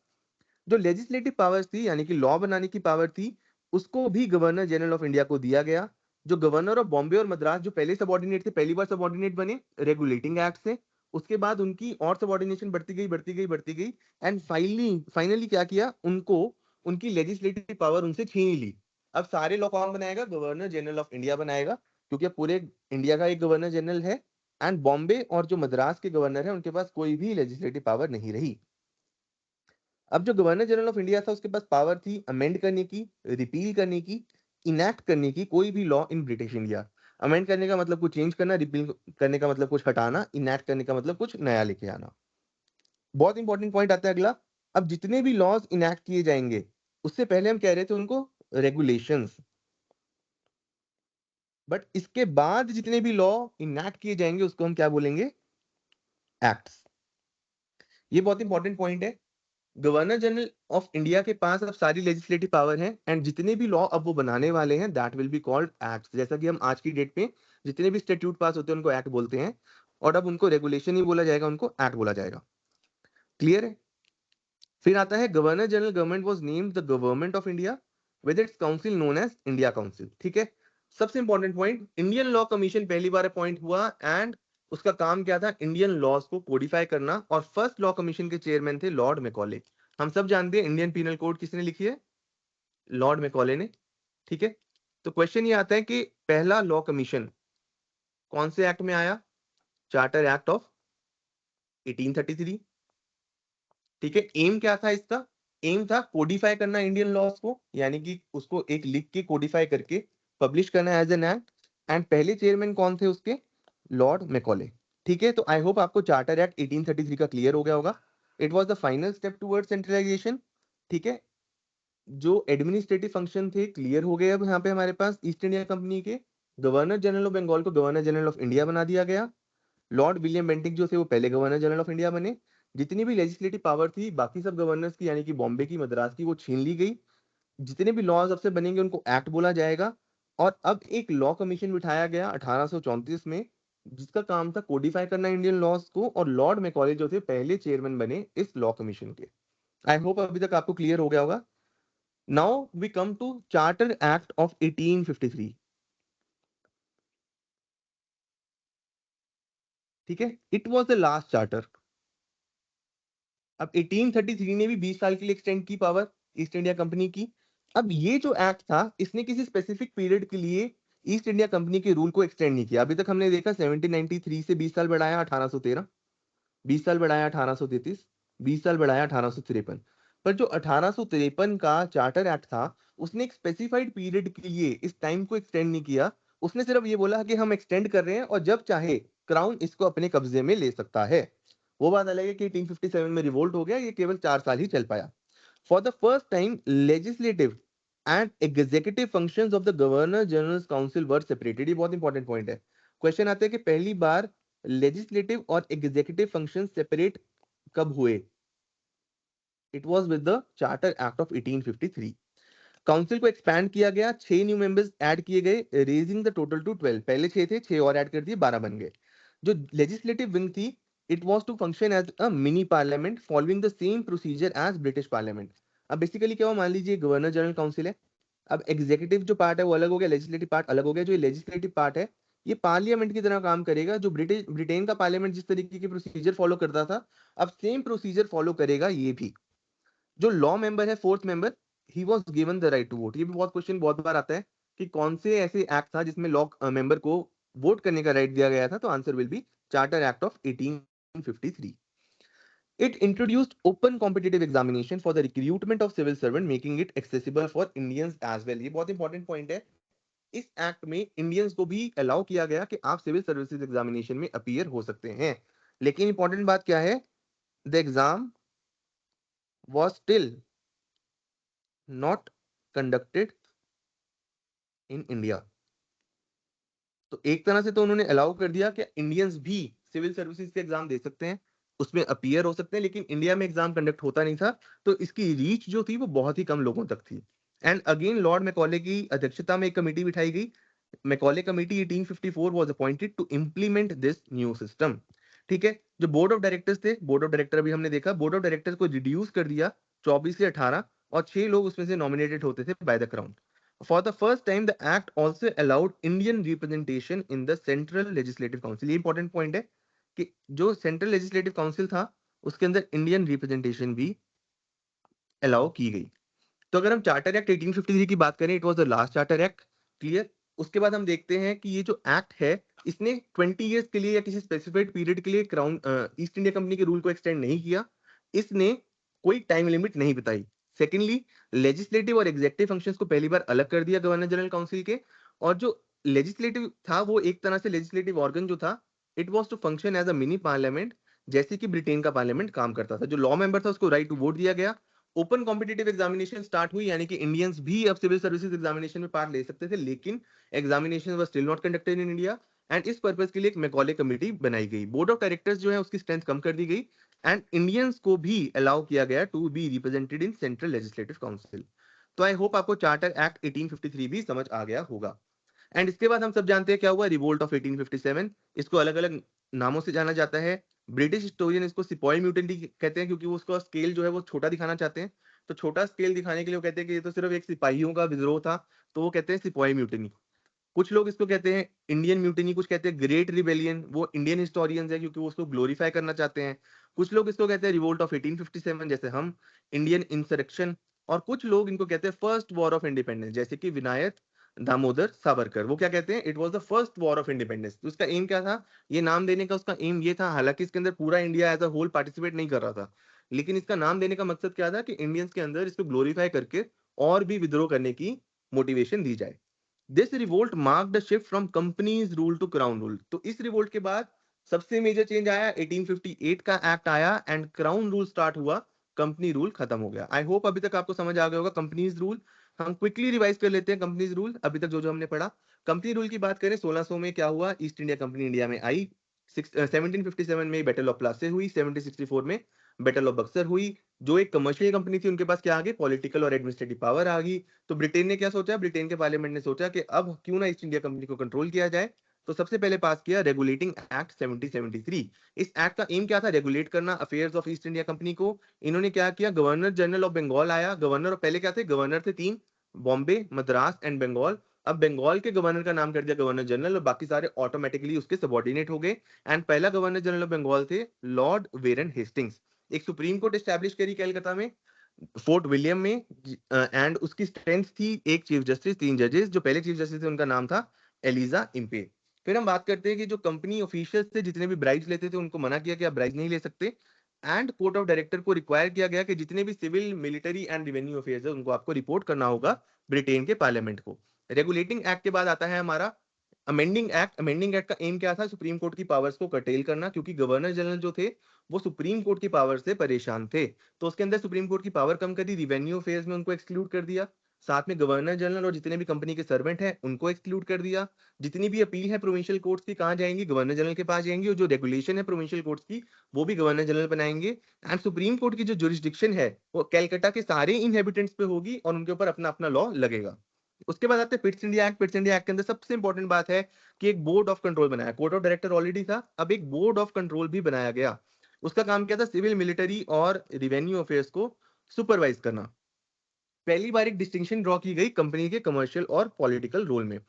जो लेजिस्लेटिव पावर्स थी यानी कि लॉ बनाने की पावर थी, उसको भी गवर्नर जनरल ऑफ इंडिया को दिया गया। जो गवर्नर ऑफ बॉम्बे और मद्रास जो पहले सबॉर्डिनेट थे, पहली बार सबॉर्डिनेट बने रेगुलेटिंग एक्ट से, उसके बाद उनकी और सबॉर्डिनेशन बढ़ती गई बढ़ती गई बढ़ती गई, एंड फाइनली फाइनली क्या किया, उनको उनकी लेजिस्लेटिव पावर उनसे छीन ली। अब सारे लॉ कौन बनाएगा? गवर्नर जनरल ऑफ इंडिया बनाएगा, क्योंकि अब पूरे इंडिया का एक गवर्नर जनरल है, एंड बॉम्बे और जो मद्रास के गवर्नर है उनके पास कोई भी लेजिस्लेटिव पावर नहीं रही। अब जो गवर्नर जनरल ऑफ इंडिया था उसके पास पावर थी अमेंड करने की, रिपील करने की, इनैक्ट करने की कोई भी law in British India. Amend करने का मतलब कुछ चेंज करना, रिपील करने का मतलब कुछ हटाना, इनैक्ट करने का मतलब कुछ नया लेके आना। बहुत इंपॉर्टेंट पॉइंट आता है अगला। अब जितने भी लॉज इनैक्ट किए जाएंगे, उससे पहले हम कह रहे थे उनको रेगुलेशंस, बट इसके बाद जितने भी लॉ इनैक्ट किए जाएंगे उसको हम क्या बोलेंगे? एक्ट्स। ये बहुत इंपॉर्टेंट पॉइंट है। गवर्नर जनरल ऑफ इंडिया के पास अब सारी लेजिस्लेटिव पावर है, एंड जितने भी लॉ अब वो बनाने वाले हैं that will be called acts. जैसा कि हम आज की डेट पे जितने भी स्टैट्यूट पास होते हैं उनको एक्ट बोलते हैं, और अब उनको रेगुलेशन ही बोला जाएगा, उनको एक्ट बोला जाएगा। क्लियर है? फिर आता है governor general government was named the government of India with its council known as India council. ठीक है। सबसे important point, Indian law commission पहली बार अपॉइंट हुआ, एंड उसका काम क्या था? इंडियन लॉज को कोडिफाई करना, और फर्स्ट लॉ कमीशन के चेयरमैन थे लॉर्ड मैकॉले। हम सब जानते हैं इंडियन पीनल कोड किसने लिखी है? लॉर्ड मैकॉले ने। ठीक है। तो क्वेश्चन ये आता है कि पहला लॉ कमीशन कौन से एक्ट में आया? Charter act of 1833। ठीक है। एम क्या था इसका? एम था कोडिफाई करना इंडियन लॉज को, यानी कि उसको एक लिख के कोडिफाई करके पब्लिश करना एज एन एक्ट, एंड पहले चेयरमैन कौन थे उसके? Lord Macaulay. ठीक है। तो आई होप आपको चार्टर एक्ट 1833 का क्लियर हो गया होगा। It was the final step toward centralisation. ठीक है। जो एडमिनिस्ट्रेटिव फंक्शन थे क्लियर हो गए अब यहाँ पे हमारे पास ईस्ट इंडिया कंपनी के। गवर्नर जनरल ऑफ बंगाल को गवर्नर जनरल ऑफ इंडिया बना दिया गया। लॉर्ड विलियम बेंटिक जो थे वो पहले गवर्नर जनरल ऑफ इंडिया बने। जितनी भी लेजिस्लेटिव पावर थी बाकी सब गवर्नर्स की, यानी कि बॉम्बे की, मद्रास की, वो छीन ली गई। जितने भी लॉज अब से बनेंगे उनको एक्ट बोला जाएगा। और अब एक लॉ कमीशन बिठाया गया 1834 में, जिसका काम था कोडिफाई करना इंडियन लॉज को, और लॉर्ड मैकॉले जो थे पहले चेयरमैन बने इस लॉ कमीशन के। आई होप अभी तक आपको क्लियर हो गया होगा। Now we come to charter act of 1853। ठीक है। It was the last charter. अब 1833 ने भी 20 साल के लिए एक्सटेंड की पावर ईस्ट इंडिया कंपनी की। अब ये जो एक्ट था इसने किसी स्पेसिफिक पीरियड के लिए ईस्ट इंडिया कंपनी के रूल को एक्सटेंड नहीं किया। अभी तक हमने देखा 1793 से 20 साल बढ़ाया 1813, 20 साल बढ़ाया 1833, 20 साल बढ़ाया 1853। पर जो 1853 का चार्टर एक्ट था उसने एक स्पेसिफाइड पीरियड के लिए इस टाइम को एक्सटेंड नहीं किया। उसने सिर्फ ये बोला कि हम एक्सटेंड कर रहे हैं और जब चाहे क्राउन इसको अपने कब्जे में ले सकता है। वो बात अलग है कि 1857 में रिवोल्ट हो गया, ये केवल 4 साल ही चल पाया। For the first time legislative and executive functions of the governor general council were separated. ये बहुत इंपॉर्टेंट पॉइंट है। क्वेश्चन आता है कि पहली बार लेजिस्लेटिव और एग्जीक्यूटिव फंक्शन सेपरेट कब हुए? It was with the charter act of 1853। Council को एक्सपैंड किया गया, 6 न्यू मेंबर्स ऐड किए गए, रेजिंग द टोटल टू 12। पहले 6 थे, 6 और ऐड कर दिए, 12 बन गए। जो लेजिस्लेटिव विंग थी, it was to function as a mini parliament following the same procedure as British parliament. अब बेसिकली क्या हुआ, मान लीजिए गवर्नर जनरल काउंसिल है। अब एग्जीक्यूटिव जो पार्ट है वो अलग हो गया, लेजिस्लेटिव पार्ट अलग हो गया। जो लेजिस्लेटिव पार्ट है ये पार्लियामेंट की तरह काम करेगा। जो ब्रिटेन का पार्लियामेंट जिस तरीके की प्रोसीजर फॉलो करता था, अब सेम प्रोसीजर फॉलो करेगा ये भी। जो लॉ मेंबर है, fourth member, he was given the right to vote. ये भी बहुत क्वेश्चन बहुत बार आता है कि कौन से ऐसे एक्ट था जिसमें लॉ मेंबर को वोट करने का राइट दिया गया था, तो answer will be charter act of 1853। It introduced open competitive examination for the recruitment of civil servant, making it accessible for Indians as well। ये बहुत इंपॉर्टेंट पॉइंट है। इस एक्ट में इंडियंस को भी अलाउ किया गया कि आप सिविल सर्विसेज एग्जामिनेशन में अपीयर हो सकते हैं। लेकिन इंपॉर्टेंट बात क्या है? The exam was still not conducted in India। तो एक तरह से तो उन्होंने अलाउ कर दिया कि इंडियंस भी सिविल सर्विसेज के एग्जाम दे सकते हैं, उसमें अपीयर हो सकते हैं, लेकिन इंडिया में एग्जाम कंडक्ट होता नहीं था। तो इसकी रीच जो थी वो बहुत ही कम लोगों तक थी। एंड अगेन लॉर्ड मैकॉले की अध्यक्षता में एक कमेटी बिठाई गई, Macaulay committee 1854 was appointed to implement this new system. ठीक है। जो बोर्ड ऑफ डायरेक्टर्स थे, बोर्ड ऑफ डायरेक्टर अभी हमने देखा, बोर्ड ऑफ डायरेक्टर्स को रिड्यूस कर दिया 24 से 18, और 6 लोग उसमें से नॉमिनेटेड होते थे by the crown. For the first time the act also allowed Indian representation in the central legislative council. ये इंपॉर्टेंट पॉइंट है कि जो सेंट्रल लेजिस्लेटिव काउंसिल था उसके अंदर इंडियन रिप्रेजेंटेशन भी अलाउ की गई। तो अगर हम चार्टर एक्ट 1853 की बात करें, it was the last charter act. Clear. उसके बाद हम देखते हैं कि ये जो एक्ट है इसने 20 इयर्स के लिए या किसी स्पेसिफाइड पीरियड के लिए क्राउन ईस्ट इंडिया कंपनी के रूल को एक्सटेंड नहीं किया। इसने कोई टाइम लिमिट नहीं बताई। सेकेंडली, लेजिस्लेटिव और एग्जेक्टिव फंक्शंस को पहली बार अलग कर दिया गवर्नर जनरल काउंसिल के। और जो लेजिस्लेटिव था वो एक तरह से लेजिस्लेटिव ऑर्गन जो था, it was to function as a mini parliament, जैसे कि ब्रिटेन का पार्लियामेंट काम करता था। जो लॉ मेंबर था उसको राइट टू वोट दिया गया। ओपन कॉम्पिटिटिव एग्जामिनेशन स्टार्ट हुई, यानी कि इंडियंस भी अब सिविल सर्विसेज एग्जामिनेशन में पार्ट ले सकते थे, लेकिन examination was still not conducted in India. And इस पर्पस के लिए एक मैकॉले कमेटी बनाई गई। बोर्ड ऑफ डायरेक्टर्स जो है उसकी स्ट्रेंथ कम कर दी गई, एंड इंडियंस को भी अलाउ किया गया to be represented in central legislative council. तो आई होप आपको चार्टर एक्ट 1853 भी समझ आ गया होगा। एंड इसके बाद हम सब जानते हैं क्या हुआ, रिवोल्ट ऑफ 1857। इसको अलग अलग नामों से जाना जाता है। ब्रिटिश हिस्टोरियन इसको सिपॉय म्यूटेंटी कहते हैं, क्योंकि वो उसका स्केल जो है वो छोटा दिखाना चाहते हैं। तो छोटा स्केल दिखाने के लिए वो कहते हैं कि ये तो सिर्फ एक सिपाहियों का विद्रोह था, तो वो कहते हैं सिपॉय म्यूटेनी। कुछ लोग इसको कहते हैं इंडियन म्यूटिनी, कुछ कहते हैं ग्रेट रिबेलियन, वो इंडियन हिस्टोरियंस है क्योंकि वो उसको ग्लोरीफाई करना चाहते हैं। कुछ लोग इसको कहते हैं रिवोल्ट ऑफ 1857, जैसे हम, इंडियन इंसरेक्शन। और कुछ लोग इनको कहते हैं फर्स्ट वॉर ऑफ इंडिपेंडेंस, जैसे कि विनायक दामोदर सावरकर। वो क्या कहते हैं, it was the first war of independence. तो उसका एम क्या था, ये नाम देने का उसका एम ये था, हालांकि इसके अंदर पूरा India as a whole participate नहीं कर रहा था, लेकिन इसका नाम देने का मकसद क्या था कि इंडियंस के अंदर इसको ग्लोरीफाई करके और भी विद्रोह करने की मोटिवेशन दी जाए। This revolt marked the shift from company's rule to crown rule. तो इस रिवोल्ट के बाद सबसे मेजर चेंज आया, 1858 का एक्ट आया एंड क्राउन रूल स्टार्ट हुआ, कंपनी रूल खत्म हो गया। आई होप अभी तक आपको समझ आ गया होगा कंपनीज रूल। हम क्विकली रिवाइज कर लेते हैं कंपनीज रूल अभी तक जो जो हमने पढ़ा। कंपनी रूल की बात करें, 1600 में क्या हुआ, ईस्ट इंडिया कंपनी इंडिया में आई। 1757 में बैटल ऑफ प्लासी हुई, 1764 में बैटल ऑफ बक्सर हुई। जो एक कमर्शियल कंपनी थी उनके पास क्या आ गई, पॉलिटिकल और एडमिनिस्ट्रेटिव पावर आ गई। तो ब्रिटेन ने क्या सोचा, ब्रिटेन के पार्लियामेंट ने सोचा कि अब क्यों ना ईस्ट इंडिया कंपनी को कंट्रोल किया जाए। तो सबसे पहले पास किया रेगुलेटिंग एक्ट 1773। इस एक्ट का एम क्या था, रेगुलेट करना affairs of east India company को। इन्होंने क्या किया, गवर्नर जनरल ऑफ बंगाल आया। गवर्नर पहले क्या थे, गवर्नर थे 3, बॉम्बे, मद्रास एंड बंगाल। अब बंगाल के गवर्नर का नाम कर दिया गवर्नर जनरल, और बाकी सारे ऑटोमेटिकली उसके सबॉर्डिनेट हो गए। एंड पहला गवर्नर जनरल ऑफ बंगाल थे लॉर्ड वेरन हेस्टिंग्स। एक सुप्रीम कोर्ट एस्टैब्लिश करी कलकत्ता में, फोर्ट विलियम में। एंड उसकी स्ट्रेंथ थी एक चीफ जस्टिस, 3 जजेस। जो पहले चीफ जस्टिस थे उनका नाम था एलिजा इम्पे। फिर हम बात करते हैं कि जो कंपनी ऑफिशियल्स थे जितने भी ब्राइब्स लेते थे उनको मना किया कि आप ब्राइब नहीं ले सकते। एंड कोर्ट ऑफ डायरेक्टर को रिक्वायर किया गया कि जितने भी civil, military and revenue affairs है उनको आपको रिपोर्ट करना होगा ब्रिटेन के पार्लियामेंट को। रेगुलेटिंग एक्ट के बाद आता है हमारा अमेंडिंग एक्ट। अमेंडिंग एक्ट का एम क्या था, सुप्रीम कोर्ट की पावर्स को कर्टेल करना, क्योंकि गवर्नर जनरल जो थे वो सुप्रीम कोर्ट की पावर से परेशान थे। तो उसके अंदर सुप्रीम कोर्ट की पावर कम कर दी, रिवेन्यू अफेयर्स में उनको एक्सक्लूड कर दिया। साथ में गवर्नर जनरल और जितने भी कंपनी के सर्वेंट हैं उनको एक्सक्लूड कर दिया। जितनी भी अपील है प्रोविंशियल कोर्ट्स की कहाँ जाएंगी, गवर्नर जनरल के पास जाएंगी, और जो रेगुलेशन है प्रोविंशियल कोर्ट्स की वो भी गवर्नर जनरल बनाएंगे। एंड सुप्रीम कोर्ट की जो जुरिस्डिक्शन है वो कैलकाटा के सारे इनहेबिटेंट्स पे होगी और उनके ऊपर अपना अपना लॉ लगेगा। उसके बाद आते हैं Pitt's India act. Pitt's India act के अंदर सबसे इंपॉर्टेंट बात है कि एक बोर्ड ऑफ कंट्रोल बनाया। कोर्ट ऑफ डायरेक्टर ऑलरेडी था, अब एक बोर्ड ऑफ कंट्रोल भी बनाया गया। उसका काम क्या था, सिविल, मिलिट्री और रिवेन्यू अफेयर्स को सुपरवाइज करना। पहली बार एक डिस्टिंक्शन ड्रॉ की गई कंपनी के कमर्शियल और पॉलिटिकल रोल में।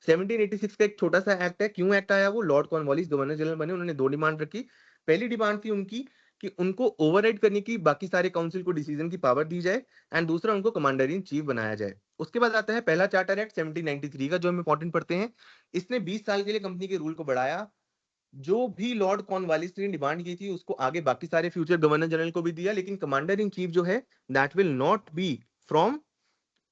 1786 का एक छोटा सा एक्ट है। क्यों एक्ट आया, वो लॉर्ड कॉर्नवालिस गवर्नर जनरल बने, उन्होंने 2 डिमांड रखी। पहली डिमांड थी उनकी कि उनको ओवरराइड करने की, बाकी सारे काउंसिल को डिसीजन की पावर दी जाए। एंड दूसरा, उनको कमांडर इन चीफ बनाया जाए। उसके बाद आता है पहला चार्टर एक्ट 1793 का, जो हम इंपॉर्टेंट पढ़ते हैं। इसने 20 साल के लिए कंपनी के रूल को बढ़ाया। जो भी लॉर्ड कॉर्नवालिस ने डिमांड की थी उसको आगे बाकी सारे फ्यूचर गवर्नर जनरल को भी दिया, लेकिन कमांडर इन चीफ जो है that will not be from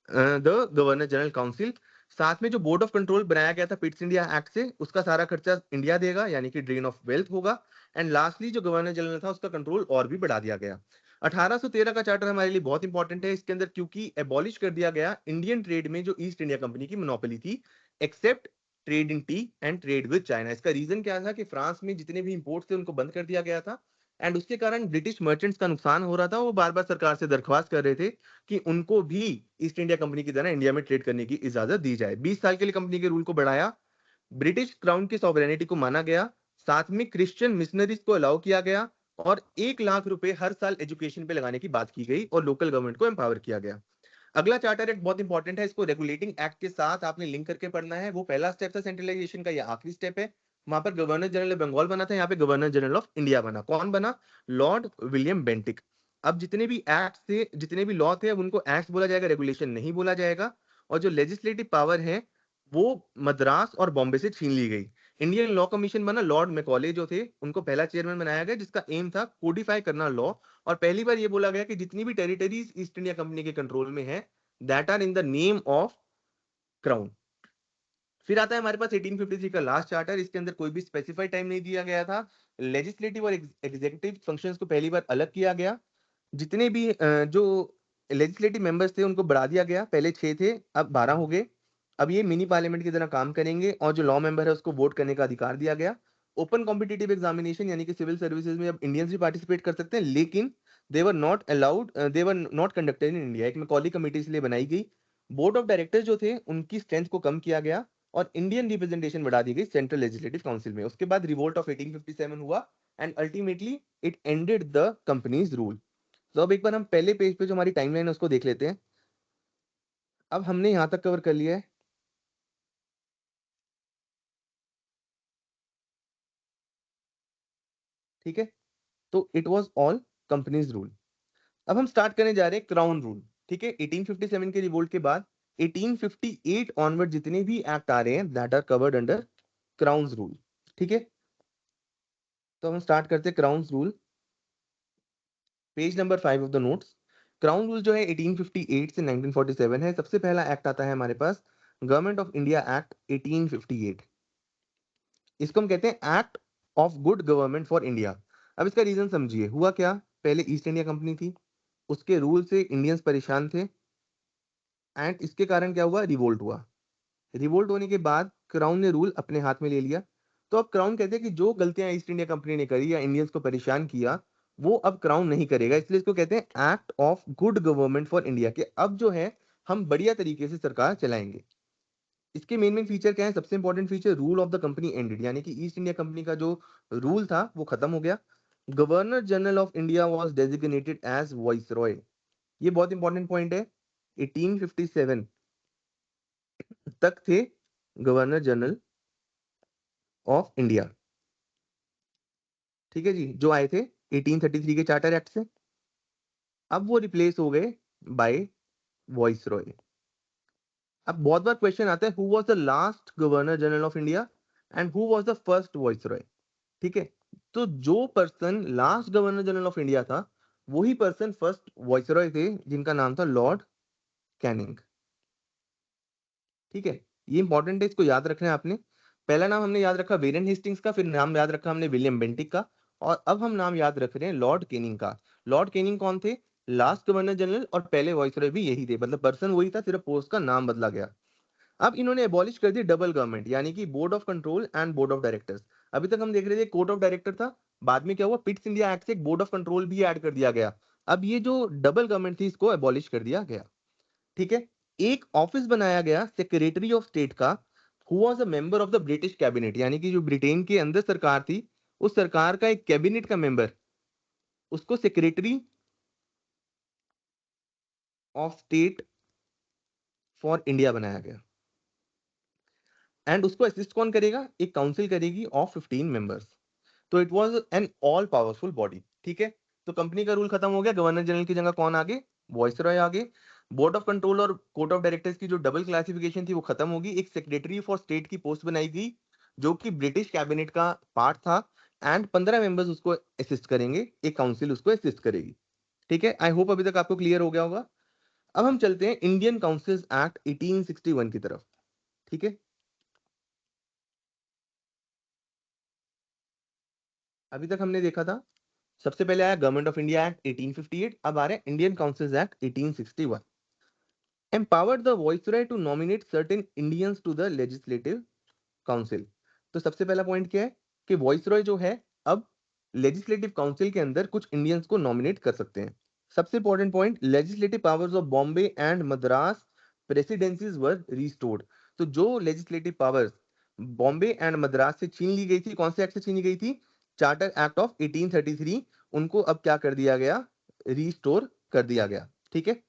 the governor general council. साथ में जो बोर्ड ऑफ कंट्रोल बनाया गया था पिट्स इंडिया एक्ट से, उसका सारा खर्चा इंडिया देगा, यानी कि ड्रेन ऑफ वेल्थ होगा। एंड लास्टली जो गवर्नर जनरल था उसका कंट्रोल और भी बढ़ा दिया गया। 1813 का चार्टर हमारे लिए बहुत इंपॉर्टेंट है। इसके अंदर क्योंकि एबॉलिश कर दिया गया इंडियन ट्रेड में जो ईस्ट इंडिया कंपनी की मोनोपोली थी, except trade in tea and trade with China. इसका रीजन क्या था कि फ्रांस में जितने भी इंपोर्ट थे उनको बंद कर दिया गया था। एंड उसके कारण ब्रिटिश मर्चेंट्स का नुकसान हो रहा था। वो बार बार सरकार से दरख्वास्त कर रहे थे कि उनको भी ईस्ट इंडिया कंपनी की तरह इंडिया में ट्रेड करने की इजाजत दी जाए। 20 साल के लिए कंपनी के रूल को बढ़ाया। ब्रिटिश क्राउन की सॉवरेनिटी को माना गया। साथ में क्रिश्चियन मिशनरीज को अलाउ किया गया और 1 लाख रुपए हर साल एजुकेशन पे लगाने की बात की गई और लोकल गवर्नमेंट को एम्पावर किया गया। अगला चार्टर एक्ट बहुत इंपॉर्टेंट है, इसको रेगुलेटिंग एक्ट के साथ आपने लिंक करके पढ़ना है। वो पहला स्टेप था सेंट्रलाइजेशन का, ये आखिरी स्टेप है। वहां पर गवर्नर जनरल बंगाल बना था, यहाँ पे गवर्नर जनरल ऑफ इंडिया बना। कौन बना? Lord William Bentinck. अब जितने भी एक्ट थे, जितने भी लॉ थे, अब उनको एक्ट बोला जाएगा, रेगुलेशन नहीं बोला जाएगा। और जो लेजिस्लेटिव पावर है वो मद्रास और बॉम्बे से छीन ली गई। इंडियन लॉ कमीशन बना, लॉर्ड मैकॉले जो थे उनको पहला चेयरमैन बनाया गया, जिसका एम था कोडिफाई करना लॉ। और पहली बार ये बोला गया कि जितनी भी टेरिटरीज ईस्ट इंडिया कंपनी के कंट्रोल में है, that are in the name of crown. फिर आता है हमारे पास 1853 का लास्ट चार्टर। इसके अंदर कोई भी स्पेसिफाइड टाइम नहीं दिया गया था। लेजिस्लेटिव और एग्जीक्यूटिव फंक्शंस को पहली बार अलग किया गया। जितने भी जो लेजिस्लेटिव मेंबर्स थे उनको बढ़ा दिया गया, पहले 6 थे अब 12 हो गए। अब ये मिनी पार्लियामेंट की तरह काम करेंगे और जो लॉ मेंबर है उसको वोट करने का अधिकार दिया गया। ओपन कॉम्पिटिटिव एग्जामिनेशन यानी कि सिविल सर्विसेज में अब इंडियंस भी पार्टिसिपेट कर सकते हैं, लेकिन they were not allowed, they were not conducted in India. एक मैकॉली कमेटी इसलिए बनाई गई। बोर्ड ऑफ डायरेक्टर्स जो थे उनकी स्ट्रेंथ को कम किया गया और इंडियन रिप्रेजेंटेशन बढ़ा दी गई सेंट्रल लेजिस्लेटिव काउंसिल में। उसके बाद रिवोल्ट ऑफ 1857 हुआ and ultimately it ended the companies rule. तो अब एक बार हम पहले पेज पे जो हमारी टाइमलाइन है उसको देख लेते हैं। अब हमने यहां तक कवर कर लिया है, ठीक है। तो it was all companies rule. अब हम स्टार्ट करने जा रहे हैं क्राउन रूल, ठीक है। 1857 के रिवोल्ट के बाद 1858 ऑनवर्ड जितने भी एक्ट आ रहे हैं that are covered under crown rule, ठीक है। तो हम स्टार्ट करते हैं crown rule, page number 5 of the notes. Crown rule जो है 1858 से 1947 है। सबसे पहला एक्ट आता है हमारे पास गवर्नमेंट ऑफ इंडिया एक्ट 1858। इसको हम कहते हैं act of good government for India. अब इसका रीजन समझिए, हुआ क्या? पहले ईस्ट इंडिया कंपनी थी, उसके रूल से इंडियंस परेशान थे एंड इसके कारण क्या हुआ? रिवोल्ट हुआ। रिवोल्ट होने के बाद क्राउन ने रूल अपने हाथ में ले लिया। तो अब क्राउन कहते हैं कि जो गलतियां ईस्ट इंडिया कंपनी ने करी या इंडियंस को परेशान किया, वो अब क्राउन नहीं करेगा। इसलिए इसको कहते हैं act of good government for India, के अब जो है हम बढ़िया तरीके से सरकार चलाएंगे। इसके मेन मेन फीचर क्या है? सबसे important feature, rule of the company ended, यानी कि ईस्ट इंडिया कंपनी का जो रूल था वो खत्म हो गया। Governor general of India was designated as viceroy. ये बहुत इंपॉर्टेंट पॉइंट है। 1857 तक थे गवर्नर जनरल ऑफ इंडिया, ठीक है जी, जो आए थे 1833 के चार्टर एक्ट से। अब वो रिप्लेस हो गए बाय वॉइसरॉय। अब बहुत बार क्वेश्चन आता है who was the last governor general of India and who was the first viceroy, ठीक है। तो जो person last governor general of India था वही पर्सन फर्स्ट वॉइसरॉय थे, जिनका नाम था लॉर्ड कैनिंग, ठीक है। ये इंपॉर्टेंट है, इसको याद रखना है आपने। पहला नाम हमने याद रखा वेरेन हेस्टिंग्स का, फिर नाम याद रखा हमने विलियम बेंटिक का, और अब हम नाम याद रख रहे हैं लॉर्ड केनिंग का। लॉर्ड केनिंग कौन थे? लास्ट गवर्नर जनरल और पहले वॉइसरॉय भी यही थे, मतलब पर्सन वही था, सिर्फ पोस्ट का नाम बदला गया। अब इन्होंने एबॉलिश कर दी डबल गवर्नमेंट, यानी कि board of control and board of directors. अभी तक हम देख रहे थे कोर्ट ऑफ डायरेक्टर था, बाद में क्या हुआ, पिट्स इंडिया एक्ट से एक बोर्ड ऑफ कंट्रोल भी ऐड कर दिया गया। अब ये जो डबल गवर्नमेंट थी इसको एबॉलिश कर दिया गया, ठीक है। एक ऑफिस बनाया गया सेक्रेटरी ऑफ स्टेट का, who was a member of the British cabinet, यानी कि जो ब्रिटेन के अंदर सरकार थी उस सरकार का एक कैबिनेट का मेंबर, उसको secretary of state for India बनाया गया। एंड उसको असिस्ट कौन करेगा? एक काउंसिल करेगी ऑफ 15 मेंबर्स। तो it was an all powerful body, ठीक है। तो कंपनी का रूल खत्म हो गया, गवर्नर जनरल की जगह कौन आगे? वॉइसरॉय आगे। बोर्ड ऑफ कंट्रोल और कोर्ट ऑफ डायरेक्टर्स की जो डबल क्लासिफिकेशन थी वो खत्म होगी, एक सेक्रेटरी फॉर स्टेट की पोस्ट बनाई गई जो कि ब्रिटिश कैबिनेट का पार्ट था एंड 15 मेंबर्स उसको असिस्ट करेंगे, एक काउंसिल उसको असिस्ट करेगी, ठीक है। आई होप अभी तक आपको क्लियर हो गया होगा। अब हम चलते हैं इंडियन काउंसिल्स एक्ट 1861 की तरफ, ठीक है। अभी तक हमने देखा था सबसे पहले आया गवर्नमेंट ऑफ इंडिया एक्ट 1858, अब आ रहा है Indian councils act 1861। empowered the viceroy to nominate certain Indians to the legislative council। तो सबसे पहला पॉइंट क्या है कि वॉइसरॉय जो है अब लेजिस्लेटिव काउंसिल के अंदर कुछ इंडियंस को नॉमिनेट कर सकते हैं। सबसे important point, legislative powers of Bombay and Madras presidencies were restored. तो जो legislative powers Bombay and Madras से छीन ली गई थी। कौन से एक्ट से छीनी गई थी? Charter act of 1833। उनको अब क्या कर दिया गया? रिस्टोर कर दिया गया। ठीक है।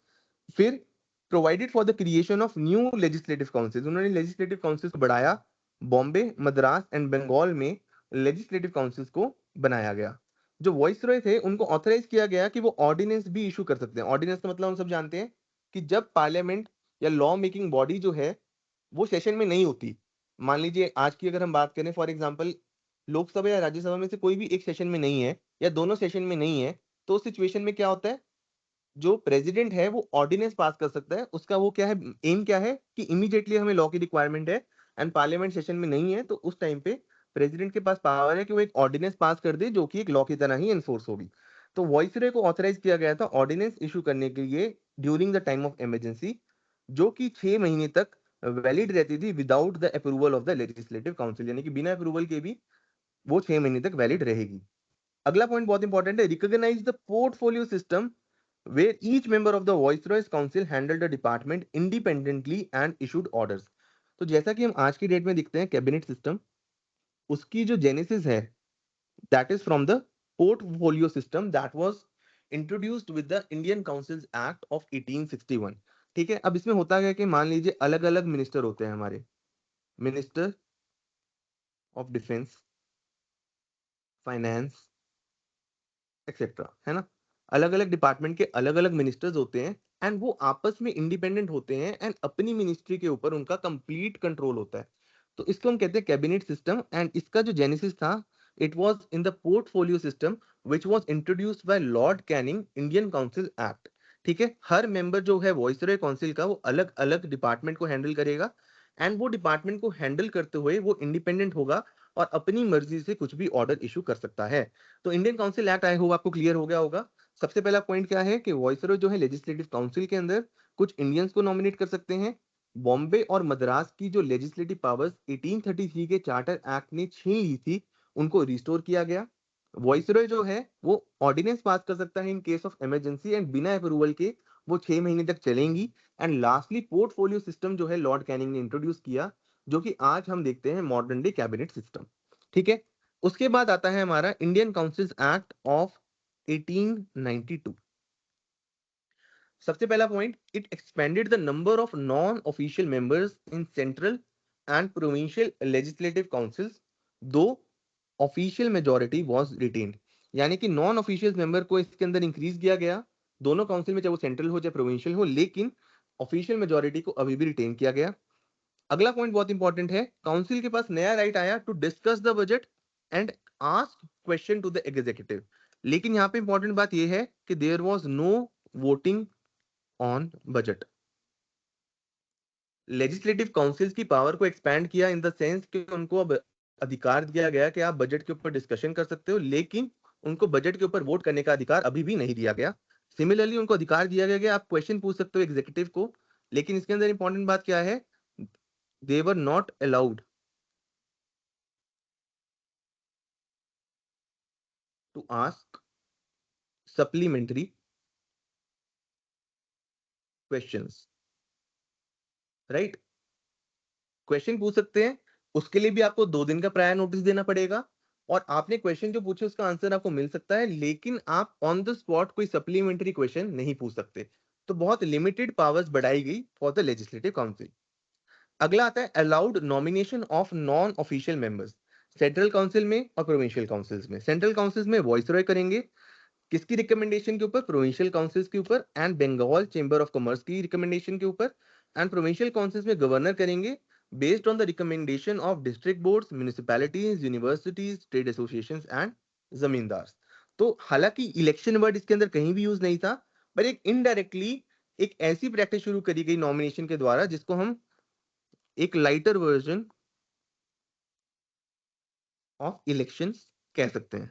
फिर provided for the creation of new legislative council, उन्होंने लेजिस्लेटिव काउंसिल को बढ़ाया। बॉम्बे, मद्रास एंड बंगाल में लेजिस्लेटिव काउंसिल्स को बनाया गया। जो वॉइस रॉय थे उनको ऑथराइज किया गया कि वो ऑर्डिनेंस भी इशू कर सकते हैं। ऑर्डिनेंस का मतलब हम सब जानते हैं कि जब पार्लियामेंट या लॉ मेकिंग बॉडी जो है वो सेशन में नहीं होती, मान लीजिए आज की अगर हम बात करें फॉर एग्जांपल, लोकसभा या राज्यसभा में से कोई भी एक सेशन में नहीं है या दोनों सेशन में नहीं है, तो उस सिचुएशन में क्या होता है? जो प्रेसिडेंट है वो ऑर्डिनेंस पास कर सकता है। उसका वो क्या है, एम क्या है कि इमीडिएटली हमें लॉ की रिक्वायरमेंट है एंड पार्लियामेंट सेशन में नहीं है, तो उस टाइम पे प्रेसिडेंट के पास पावर है कि वो एक ऑर्डिनेंस पास कर दे जो कि एक लॉ की तरह ही एनफोर्स होगी। तो वॉइसरॉय को ऑथराइज किया गया था ऑर्डिनेंस इशू करने के लिए during the time of emergency, जो कि 6 महीने तक वैलिड रहती थी without the approval of the legislative council, यानी कि बिना अप्रूवल के भी वो 6 महीने तक वैलिड रहेगी। अगला पॉइंट बहुत इंपॉर्टेंट है, recognise the portfolio system where each member of the Viceroy's Council handled the department independently and issued orders। तो जैसा कि हम आज की डेट में दिखते हैं कैबिनेट सिस्टम, उसकी जो जेनेसिस है that is from the portfolio system that was introduced with the Indian councils act of 1861। ठीक है। अब इसमें होता है कि मान लीजिए अलग अलग मिनिस्टर होते हैं हमारे, minister of defence, finance etcetera, है ना। अलग अलग डिपार्टमेंट के अलग अलग मिनिस्टर्स होते हैं एंड वो आपस में इंडिपेंडेंट होते हैं एंड अपनी मिनिस्ट्री के ऊपर उनका कंप्लीट कंट्रोल होता है। तो इसको हम कहते हैं कैबिनेट सिस्टम एंड इसका जो जेनेसिस था it was in the portfolio system which was introduced by Lord Canning Indian council act. ठीक है। हर मेंबर जो है वॉइसरॉय काउंसिल का वो अलग अलग डिपार्टमेंट को हैंडल करेगा एंड वो डिपार्टमेंट को हैंडल करते हुए वो इंडिपेंडेंट होगा और अपनी मर्जी से कुछ भी ऑर्डर इशू कर सकता है। तो इंडियन काउंसिल एक्ट आई होप आपको क्लियर हो गया होगा। सबसे पहला पॉइंट क्या है कि वॉइसरॉय जो है लेजिस्लेटिव काउंसिल के अंदर कुछ इंडियंस को नॉमिनेट कर सकते हैं। बॉम्बे और मद्रास की जो लेजिस्लेटिव पावर्स 1833 के चार्टर एक्ट ने छीन ली थी उनको रिस्टोर किया गया। वॉइसरॉय जो है वो ऑर्डिनेंस पास कर सकता है in case of emergency and बिना अप्रूवल के वो 6 महीने तक चलेंगी। एंड लास्टली पोर्टफोलियो सिस्टम जो है लॉर्ड कैनिंग ने इंट्रोड्यूस किया, जो कि आज हम देखते हैं मॉडर्न डे कैबिनेट सिस्टम। ठीक है। उसके बाद आता है हमारा इंडियन काउंसिल्स एक्ट ऑफ 1892। सबसे पहला point, it expanded the number of non official members in central and provincial legislative councils, दो ऑफिशियल मेजोरिटी वाज रिटेन्ड। यानी कि नॉन ऑफिशियल मेंबर को इसके अंदर इंक्रीज किया गया दोनों काउंसिल में, चाहे वो सेंट्रल हो चाहे प्रोविंशियल हो, लेकिन ऑफिशियल मेजोरिटी को अभी भी रिटेन किया गया। अगला पॉइंट बहुत इंपॉर्टेंट है, काउंसिल के पास नया राइट आया to discuss the budget and ask question to the executive. लेकिन यहाँ पे इंपॉर्टेंट बात यह है कि there was no voting on budget. Legislative councils की पावर को एक्सपैंड किया इन द सेंस कि उनको अब अधिकार दिया गया कि आप बजट के ऊपर डिस्कशन कर सकते हो, लेकिन उनको बजट के ऊपर वोट करने का अधिकार अभी भी नहीं दिया गया। सिमिलरली उनको अधिकार दिया गया कि आप क्वेश्चन पूछ सकते हो एग्जीक्यूटिव को, लेकिन इसके अंदर इंपॉर्टेंट बात क्या है, they were not allowed to ask supplementary questions. Right. Question पूछ सकते हैं, उसके लिए भी आपको 2 दिन का प्रायर नोटिस देना पड़ेगा और आपने क्वेश्चन जो पूछे उसका आंसर आपको मिल सकता है, लेकिन आप ऑन द स्पॉट कोई सप्लीमेंट्री क्वेश्चन नहीं पूछ सकते। तो बहुत लिमिटेड पावर्स बढ़ाई गई फॉर द लेजिस्लेटिव काउंसिल। अगला आता है allowed nomination of non official members. Central council में और प्रोविंशियल काउंसिल्स में, सेंट्रल काउंसिल्स में वॉइसरॉय करेंगे किसकी रिकमेंडेशन के ऊपर? प्रोविंशियल काउंसिल्स के ऊपर and Bengal chamber of commerce की रिकमेंडेशन के ऊपर। एंड प्रोविंशियल काउंसिल्स में गवर्नर करेंगे based on the recommendation of district boards, municipalities, universities, trade associations and zamindar. तो हालांकि इलेक्शन वर्ड इसके अंदर कहीं भी यूज नहीं था, पर एक इनडायरेक्टली एक ऐसी प्रैक्टिस शुरू करी गई नॉमिनेशन के द्वारा जिसको हम एक लाइटर वर्जन ऑफ इलेक्शंस कह सकते हैं।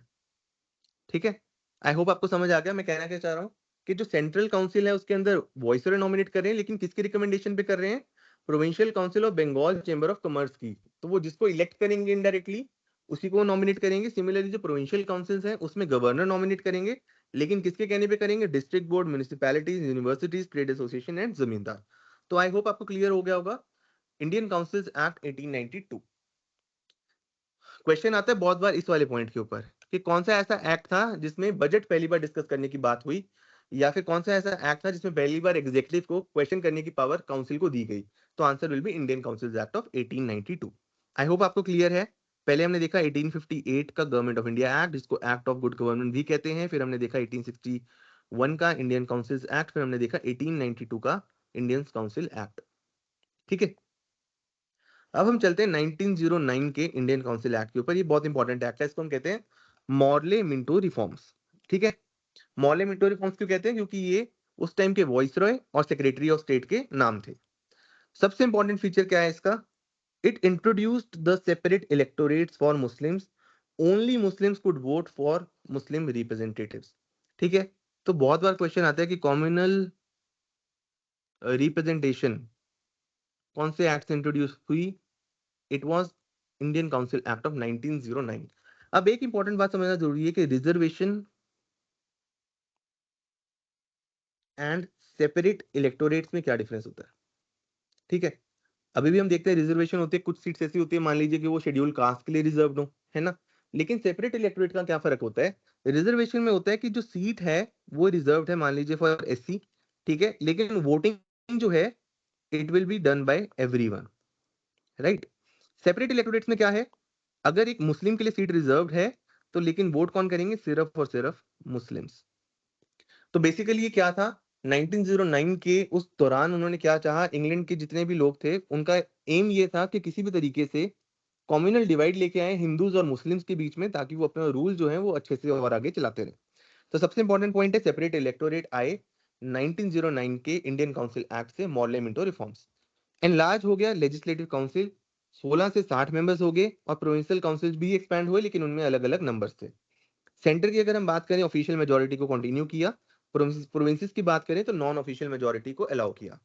ठीक है। आई होप आपको समझ आ गया मैं कहना क्या चाह रहा हूँ, कि जो सेंट्रल काउंसिल है उसके अंदर वॉइसरॉय नॉमिनेट कर रहे हैं, लेकिन किसकी रिकमेंडेशन पे कर रहे हैं? Provincial council of Bengal chamber of commerce की। तो वो जिसको इलेक्ट करेंगे इनडायरेक्टली उसी को नॉमिनेट करेंगे। सिमिलरली जो प्रोविंशियल काउंसिल्स हैं उसमें गवर्नर नॉमिनेट करेंगे, लेकिन किसके कहने पे करेंगे? District board, municipalities, universities, trade association and zamindar. तो आई होप आपको क्लियर हो गया होगा इंडियन काउंसिल्स एक्ट 1892। क्वेश्चन आता है बहुत बार इस वाले पॉइंट के ऊपर कि कौन सा ऐसा एक्ट था जिसमें बजट पहली बार डिस्कस करने की बात हुई, या फिर कौन सा ऐसा एक्ट था जिसमें पहली बार एग्जीक्यूटिव को क्वेश्चन करने की पावर काउंसिल को दी गई। तो answer will B Indian council act of 1892। I hope आपको क्लियर है। पहले हमने देखा 1858 का गवर्नमेंट ऑफ इंडिया एक्ट, जिसको एक्ट ऑफ गुड गवर्नमेंट भी कहते हैं। फिर हमने देखा 1861 का इंडियन काउंसिल एक्ट। फिर हमने देखा 1892 का इंडियन काउंसिल एक्ट। ठीक है, अब हम चलते हैं 1909 के इंडियन काउंसिल एक्ट के ऊपर। ये बहुत इंपॉर्टेंट एक्ट है, इसको हम कहते हैं मॉर्ले मिंटो रिफॉर्म्स। ठीक है, मॉर्ले मिंटो रिफॉर्म्स क्यों कहते हैं? क्योंकि ये उस टाइम के वॉइसरॉय और सेक्रेटरी ऑफ स्टेट के नाम थे। सबसे इंपॉर्टेंट फीचर क्या है इसका? It introduced the separate electorates for Muslims, only Muslims could vote for Muslim representatives. ठीक है, तो बहुत बार क्वेश्चन आता है कि कॉम्युनल रिप्रेजेंटेशन कौन से एक्ट से इंट्रोड्यूस हुई? It was Indian council act of 1909। अब एक इंपॉर्टेंट बात समझना जरूरी है कि रिजर्वेशन एंड सेपरेट इलेक्टोरेट्स में क्या डिफरेंस होता है। ठीक है, अभी भी हम देखते हैं रिजर्वेशन होती है, कुछ सीट्स ऐसी होती है, मान लीजिए कि वो शेड्यूल कास्ट के लिए रिजर्व्ड हो, है ना। लेकिन सेपरेट इलेक्टोरेट का क्या फर्क होता है? रिजर्वेशन में होता है कि जो सीट है वो रिजर्व्ड है, मान लीजिए फॉर एससी, ठीक है, लेकिन वोटिंग जो है it will be done by everyone, right. Separate electorates में क्या है? अगर एक मुस्लिम के लिए सीट रिजर्व्ड है तो लेकिन वोट कौन करेंगे? सिर्फ और सिर्फ मुस्लिम्स। तो बेसिकली ये क्या था, 1909 के उस दौरान उन्होंने क्या चाहा, इंग्लैंड के जितने भी लोग थे उनका एम ये था कि किसी भी तरीके से कम्युनल डिवाइड लेके आए हिंदूज और मुस्लिम्स के बीच में, ताकि वो अपना रूल जो है वो अच्छे से और आगे चलाते रहे। तो सबसे इंपॉर्टेंट पॉइंट है सेपरेट इलेक्टोरेट आए 1909 के इंडियन काउंसिल एक्ट से, मॉर्ले मिंटो रिफॉर्म्स। एनलार्ज हो गया लेजिस्लेटिव काउंसिल, 16 से 60 मेंबर्स हो गए, और प्रोविंशियल काउंसिल भी एक्सपैंड हुए, लेकिन उनमें अलग अलग नंबर्स थे। सेंटर की अगर हम बात करें, ऑफिशियल मेजोरिटी को कंटिन्यू किया। प्रोविंसेस की बात करें तो नॉन ऑफिशियल मेजोरिटी को अलाउ किया।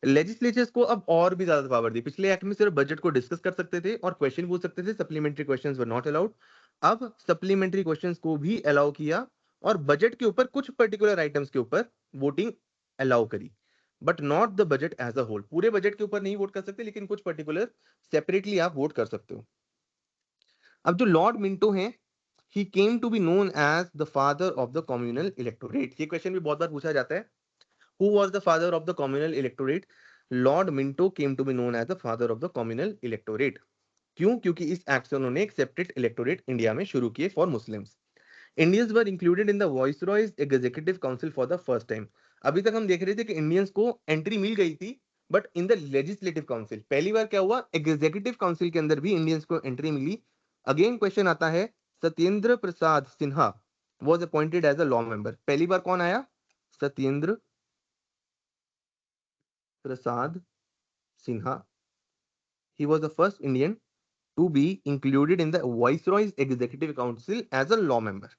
लेजिस्लेचर्स को अब और भी ज्यादा पावर दी। पिछले एक्ट में सिर्फ बजट को डिस्कस कर सकते थे और क्वेश्चन पूछ सकते थे, supplementary questions were not allowed. अब सप्लीमेंट्री क्वेश्चंस को भी अलाउ किया, और बजट के ऊपर कुछ पर्टिकुलर आइटम्स के ऊपर वोटिंग अलाउ करी, but not the budget as a whole. पूरे बजट के ऊपर नहीं वोट कर सकते, लेकिन कुछ पर्टिकुलर सेपरेटली आप वोट कर सकते हो। अब जो लॉर्ड मिंटो हैं, he came to be known as the father of the communal electorate। ये क्वेश्चन भी बहुत बार पूछा जाता है, who was the father of the communal electorate? Lord Minto came to be known as the father of the communal electorate। क्यों? क्योंकि इस एक्ट से उन्होंने एक सेपरेट इलेक्टोरेट इंडिया में शुरू किए for Muslims. Indians were included in the viceroy's executive council for the first time. अभी तक हम देख रहे थे कि इंडियंस को एंट्री मिल गई थी, but in the legislative council पहली बार क्या हुआ, एग्जीक्यूटिव काउंसिल के अंदर भी इंडियंस को एंट्री मिली। अगेन क्वेश्चन आता है, Satyendra Prasad Sinha was appointed as a law member. पहली बार कौन आया? Satyendra Prasad Sinha. He was the first Indian to be included in the Viceroy's Executive Council as a law member.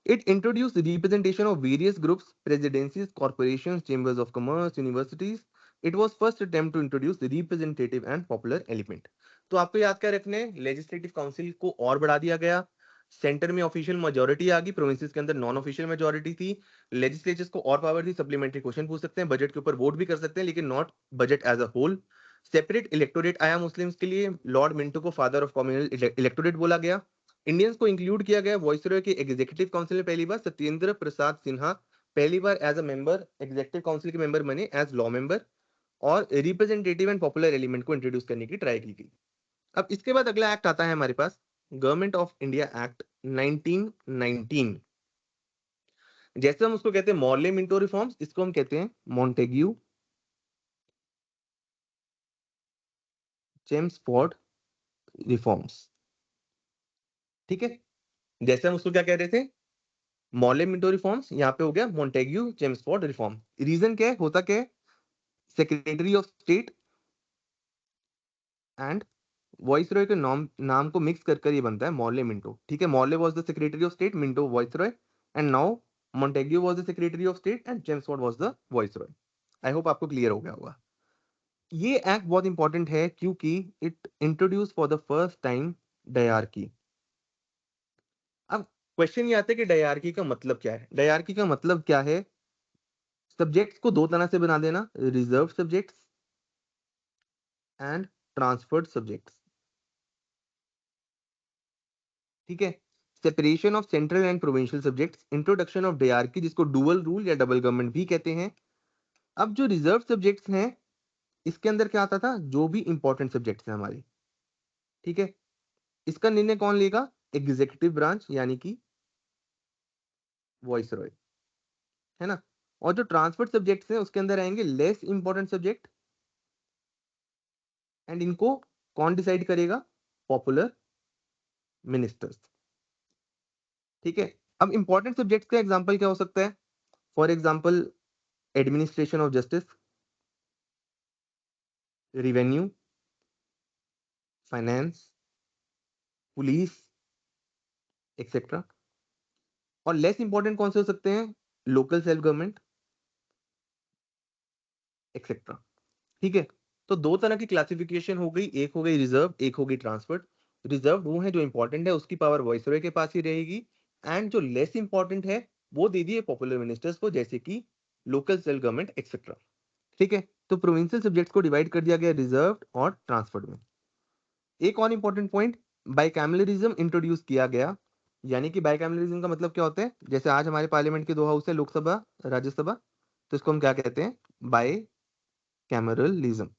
It introduced the representation of various groups, presidencies, corporations, chambers of commerce, universities. It was first attempt to introduce the representative and popular element. तो आपको याद क्या रखने, legislative council को और बढ़ा दिया गया, सेंटर में ऑफिशियल मेजोरिटी आ गई, प्रोविंसेस के अंदर नॉन ऑफिशियल मेजोरिटी थी, लेजिस्लेचर्स को और पावर दी, सप्लीमेंट्री क्वेश्चन पूछ सकते हैं, बजट के ऊपर वोट भी कर सकते हैं, लेकिन not budget as a whole. Separate electorate आया मुस्लिम्स के लिए, लॉर्ड मिंटो को फादर ऑफ कम्युनल इलेक्टोरेट बोला गया। इंडियंस को इंक्लूड किया गया वॉइसरॉय के एग्जीक्यूटिव काउंसिल में पहली बार, सत्येंद्र प्रसाद सिन्हा पहली बार as a member executive council के मेंबर बने एज लॉ मेंबर, और रिप्रेजेंटेटिव एंड पॉपुलर एलिमेंट को इंट्रोड्यूस करने की ट्राई की गई। अब इसके बाद अगला एक्ट आता है हमारे पास, गवर्नमेंट ऑफ इंडिया एक्ट 1919। जैसे हम उसको कहते हैं मॉर्ले मिंटो रिफॉर्म्स, इसको हम कहते हैं मॉन्टेग्यू चेम्सफोर्ड रिफॉर्म्स। ठीक है, जैसे हम उसको क्या कह रहे थे, मॉर्ले मिंटो रिफॉर्म्स, यहाँ पे हो गया मॉन्टेग्यू चेम्सफोर्ड रिफॉर्म। रीजन क्या है, होता क्या है, secretary of state and viceroy के नाम को मिक्स कर कर ये बनता है मॉर्ले मिंटो। ठीक है, Morley was the secretary of state, Minto viceroy, and now Montagu was the secretary of state and Chelmsford was the viceroy. I hope आपको क्लियर हो गया होगा। ये एक्ट बहुत इंपॉर्टेंट है क्योंकि it introduce for the first time dyarchy. अब question ये आता है कि डायरकी का मतलब क्या है? डायरकी का मतलब क्या है? सब्जेक्ट्स को दो तरह से बना देना, reserve subjects and transferred subjects. ठीक है। Separation of central and provincial subjects, introduction of dyarchy जिसको डुअल रूल या डबल गवर्नमेंट भी कहते हैं। अब जो रिजर्व सब्जेक्ट्स हैं इसके अंदर क्या आता था, जो भी इंपॉर्टेंट सब्जेक्ट्स हैं हमारे, ठीक है, इसका निर्णय कौन लेगा, एग्जीक्यूटिव ब्रांच यानी कि वॉइस रॉय, है ना। और जो ट्रांसफर सब्जेक्ट्स हैं उसके अंदर आएंगे लेस इंपॉर्टेंट सब्जेक्ट, एंड इनको कौन डिसाइड करेगा, पॉपुलर मिनिस्टर्स, ठीक है। अब इंपॉर्टेंट सब्जेक्ट्स का एग्जांपल क्या हो सकता है, for example administration of justice, revenue, finance, police, etcetera. और लेस इंपॉर्टेंट कौन से हो सकते हैं, लोकल सेल्फ गवर्नमेंट, एक्सेट्रा, ठीक है। तो दो तरह की क्लासिफिकेशन हो गई, एक हो गई रिजर्व, एक हो गई ट्रांसफर्ड। रिजर्व वो है जो इंपॉर्टेंट है उसकी पावर वॉइसरॉय के पास ही रहेगी, एंड जो लेस इंपॉर्टेंट है वो दे दिए पॉपुलर मिनिस्टर्स को, जैसे कि लोकल सेल्फ गवर्नमेंट एक्सेट्रा, ठीक है। तो प्रोविंशियल सब्जेक्ट्स को डिवाइड कर दिया गया रिजर्व और ट्रांसफर्ड में। एक और इंपॉर्टेंट पॉइंट, बाइकैमलरिज्म इंट्रोड्यूस किया गया। यानी कि बाइकैमलरिज्म का मतलब क्या होता है, जैसे आज हमारे पार्लियामेंट के दो हाउस है, लोकसभा, राज्यसभा, तो इसको हम क्या कहते हैं, बाइकैमरलिज्म।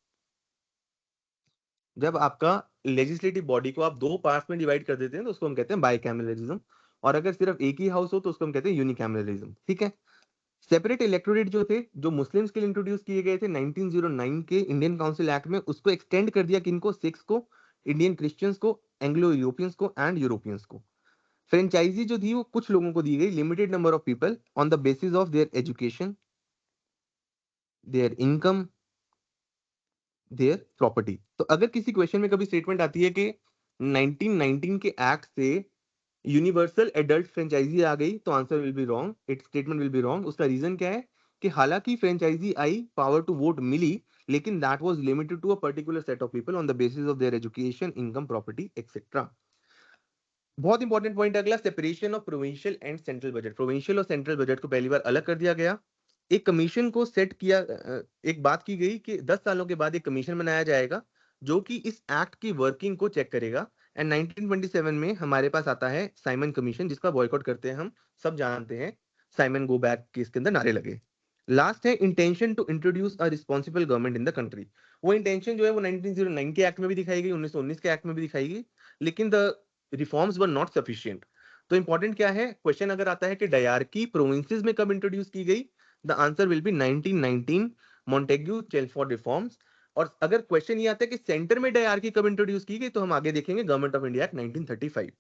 जब आपका लेजिस्लेटिव बॉडी को आप दो पार्ट्स में डिवाइड कर देते हैं तो उसको हम कहते हैं बाइकैमरलिज्म, और अगर सिर्फ एक ही हाउस हो तो उसको हम कहते हैं यूनिकैमरलिज्म, ठीक है। सेपरेट इलेक्टोरेट जो थे, जो मुस्लिम्स के लिए इंट्रोड्यूस किए गए थे 1909 के इंडियन काउंसिल एक्ट में, उसको एक्सटेंड कर दिया किनको, सिख्स को, इंडियन क्रिश्चियंस को, एंग्लो यूरोपियंस को एंड यूरोपियंस को। फ्रेंचाइजी जो थी वो कुछ लोगों को दी गई, limited number of people, on the basis of their education, there income, their property. तो अगर किसी क्वेश्चन में कभी स्टेटमेंट आती है कि 1919 के एक्ट से यूनिवर्सल एडल्ट फ्रेंचाइजी आ गई, तो answer will be wrong, it statement will be wrong. उसका रीजन क्या है कि हालांकि फ्रेंचाइजी आई, पावर टू वोट मिली, लेकिन that was limited to a particular set of people on the basis of their education, income, property etcetera. बहुत important point अगला, separation of provincial and central budget. Provincial और central budget को पहली बार अलग कर दिया गया। एक कमीशन को सेट किया, एक बात की गई कि 10 सालों के बाद एक कमीशन बनाया जाएगा जो कि इस एक्ट की वर्किंग को चेक करेगा। एंड 1927 में हमारे पास आता है साइमन कमीशन, जिसका बॉयकॉट करते हैं हम सब जानते हैं, साइमन गो बैक के इसके अंदर नारे लगे। लास्ट है intention to introduce a responsible government in the country. वो इंटेंशन जो है वो 1909 के एक्ट में भी दिखाई गई, 1919 के एक्ट में भी दिखाई गई, लेकिन the reforms were not sufficient. तो इंपॉर्टेंट क्या है, क्वेश्चन अगर आता है कि डायरकी प्रोविंसेस में कब इंट्रोड्यूस की गई, the answer will be 1919, Montagu Chelmsford reforms. और अगर क्वेश्चन ये आता है कि सेंटर में डायरकी कब इंट्रोड्यूस की गई, तो हम आगे देखेंगे government of India act 1935।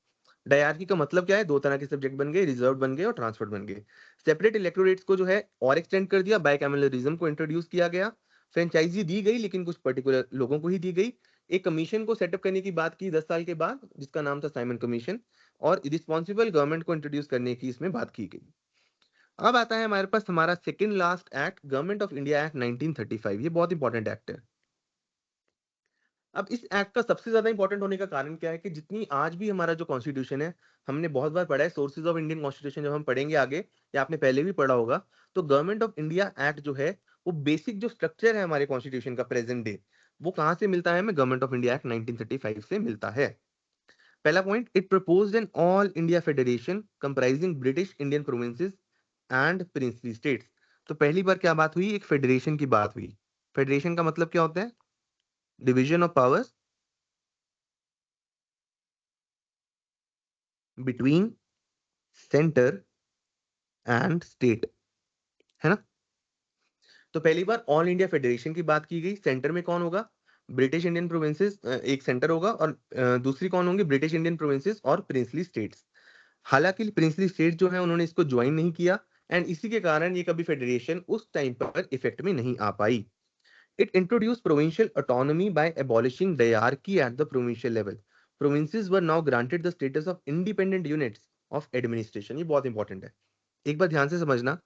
Dyarchy का मतलब क्या है, दो तरह के सब्जेक्ट बन गए, रिजर्व बन गए और ट्रांसफर बन गए। सेपरेट इलेक्टोरेट्स को जो है और एक्सटेंड कर दिया, बाइकैमलरिज्म को इंट्रोड्यूस किया गया, फ्रेंचाइजी दी गई लेकिन कुछ पर्टिकुलर लोगों को ही दी गई। एक कमीशन को सेटअप करने की बात की 10 साल के बाद, जिसका नाम था साइमन कमीशन, और रिस्पॉन्सिबल गवर्नमेंट को इंट्रोड्यूस करने की इसमें बात की गई। अब आता है हमारे पास हमारा second last act, government of India act 1935। ये बहुत इंपॉर्टेंट एक्ट है। अब इस एक्ट का सबसे ज्यादा इंपॉर्टेंट होने का कारण क्या है कि जितनी आज भी हमारा जो कॉन्स्टिट्यूशन है, हमने बहुत बार पढ़ा है सोर्सेज ऑफ इंडियन कॉन्स्टिट्यूशन, जब हम पढ़ेंगे आगे या आपने पहले भी पढ़ा होगा, तो गवर्नमेंट ऑफ इंडिया एक्ट जो है वो बेसिक जो स्ट्रक्चर है हमारे कॉन्स्टिट्यूशन का प्रेजेंट डे, वो कहां से मिलता है हमें, गवर्नमेंट ऑफ इंडिया एक्ट 1935 से मिलता है। पहला point, it proposed an all India federation comprising British Indian provinces and princely states. तो पहली बार क्या बात हुई, एक फेडरेशन की बात हुई। फेडरेशन का मतलब क्या होता है, division of powers between centre and state, है ना। तो पहली बार ऑल इंडिया फेडरेशन की बात की गई। सेंटर में कौन होगा, ब्रिटिश इंडियन प्रोविंसेस, एक सेंटर होगा, और दूसरी कौन होंगी, ब्रिटिश इंडियन प्रोविंसेस और प्रिंसली स्टेट्स। हालांकि प्रिंसली स्टेट जो है उन्होंने इसको ज्वाइन नहीं किया, एंड इसी के कारण ये कभी फेडरेशन उस टाइम पर इफेक्ट में नहीं आ पाई। It introduced provincial autonomy by abolishing diarchy at the provincial level. Provinces were now granted the status of independent units of administration। ये बहुत इंपॉर्टेंट है, एक बार ध्यान से समझना।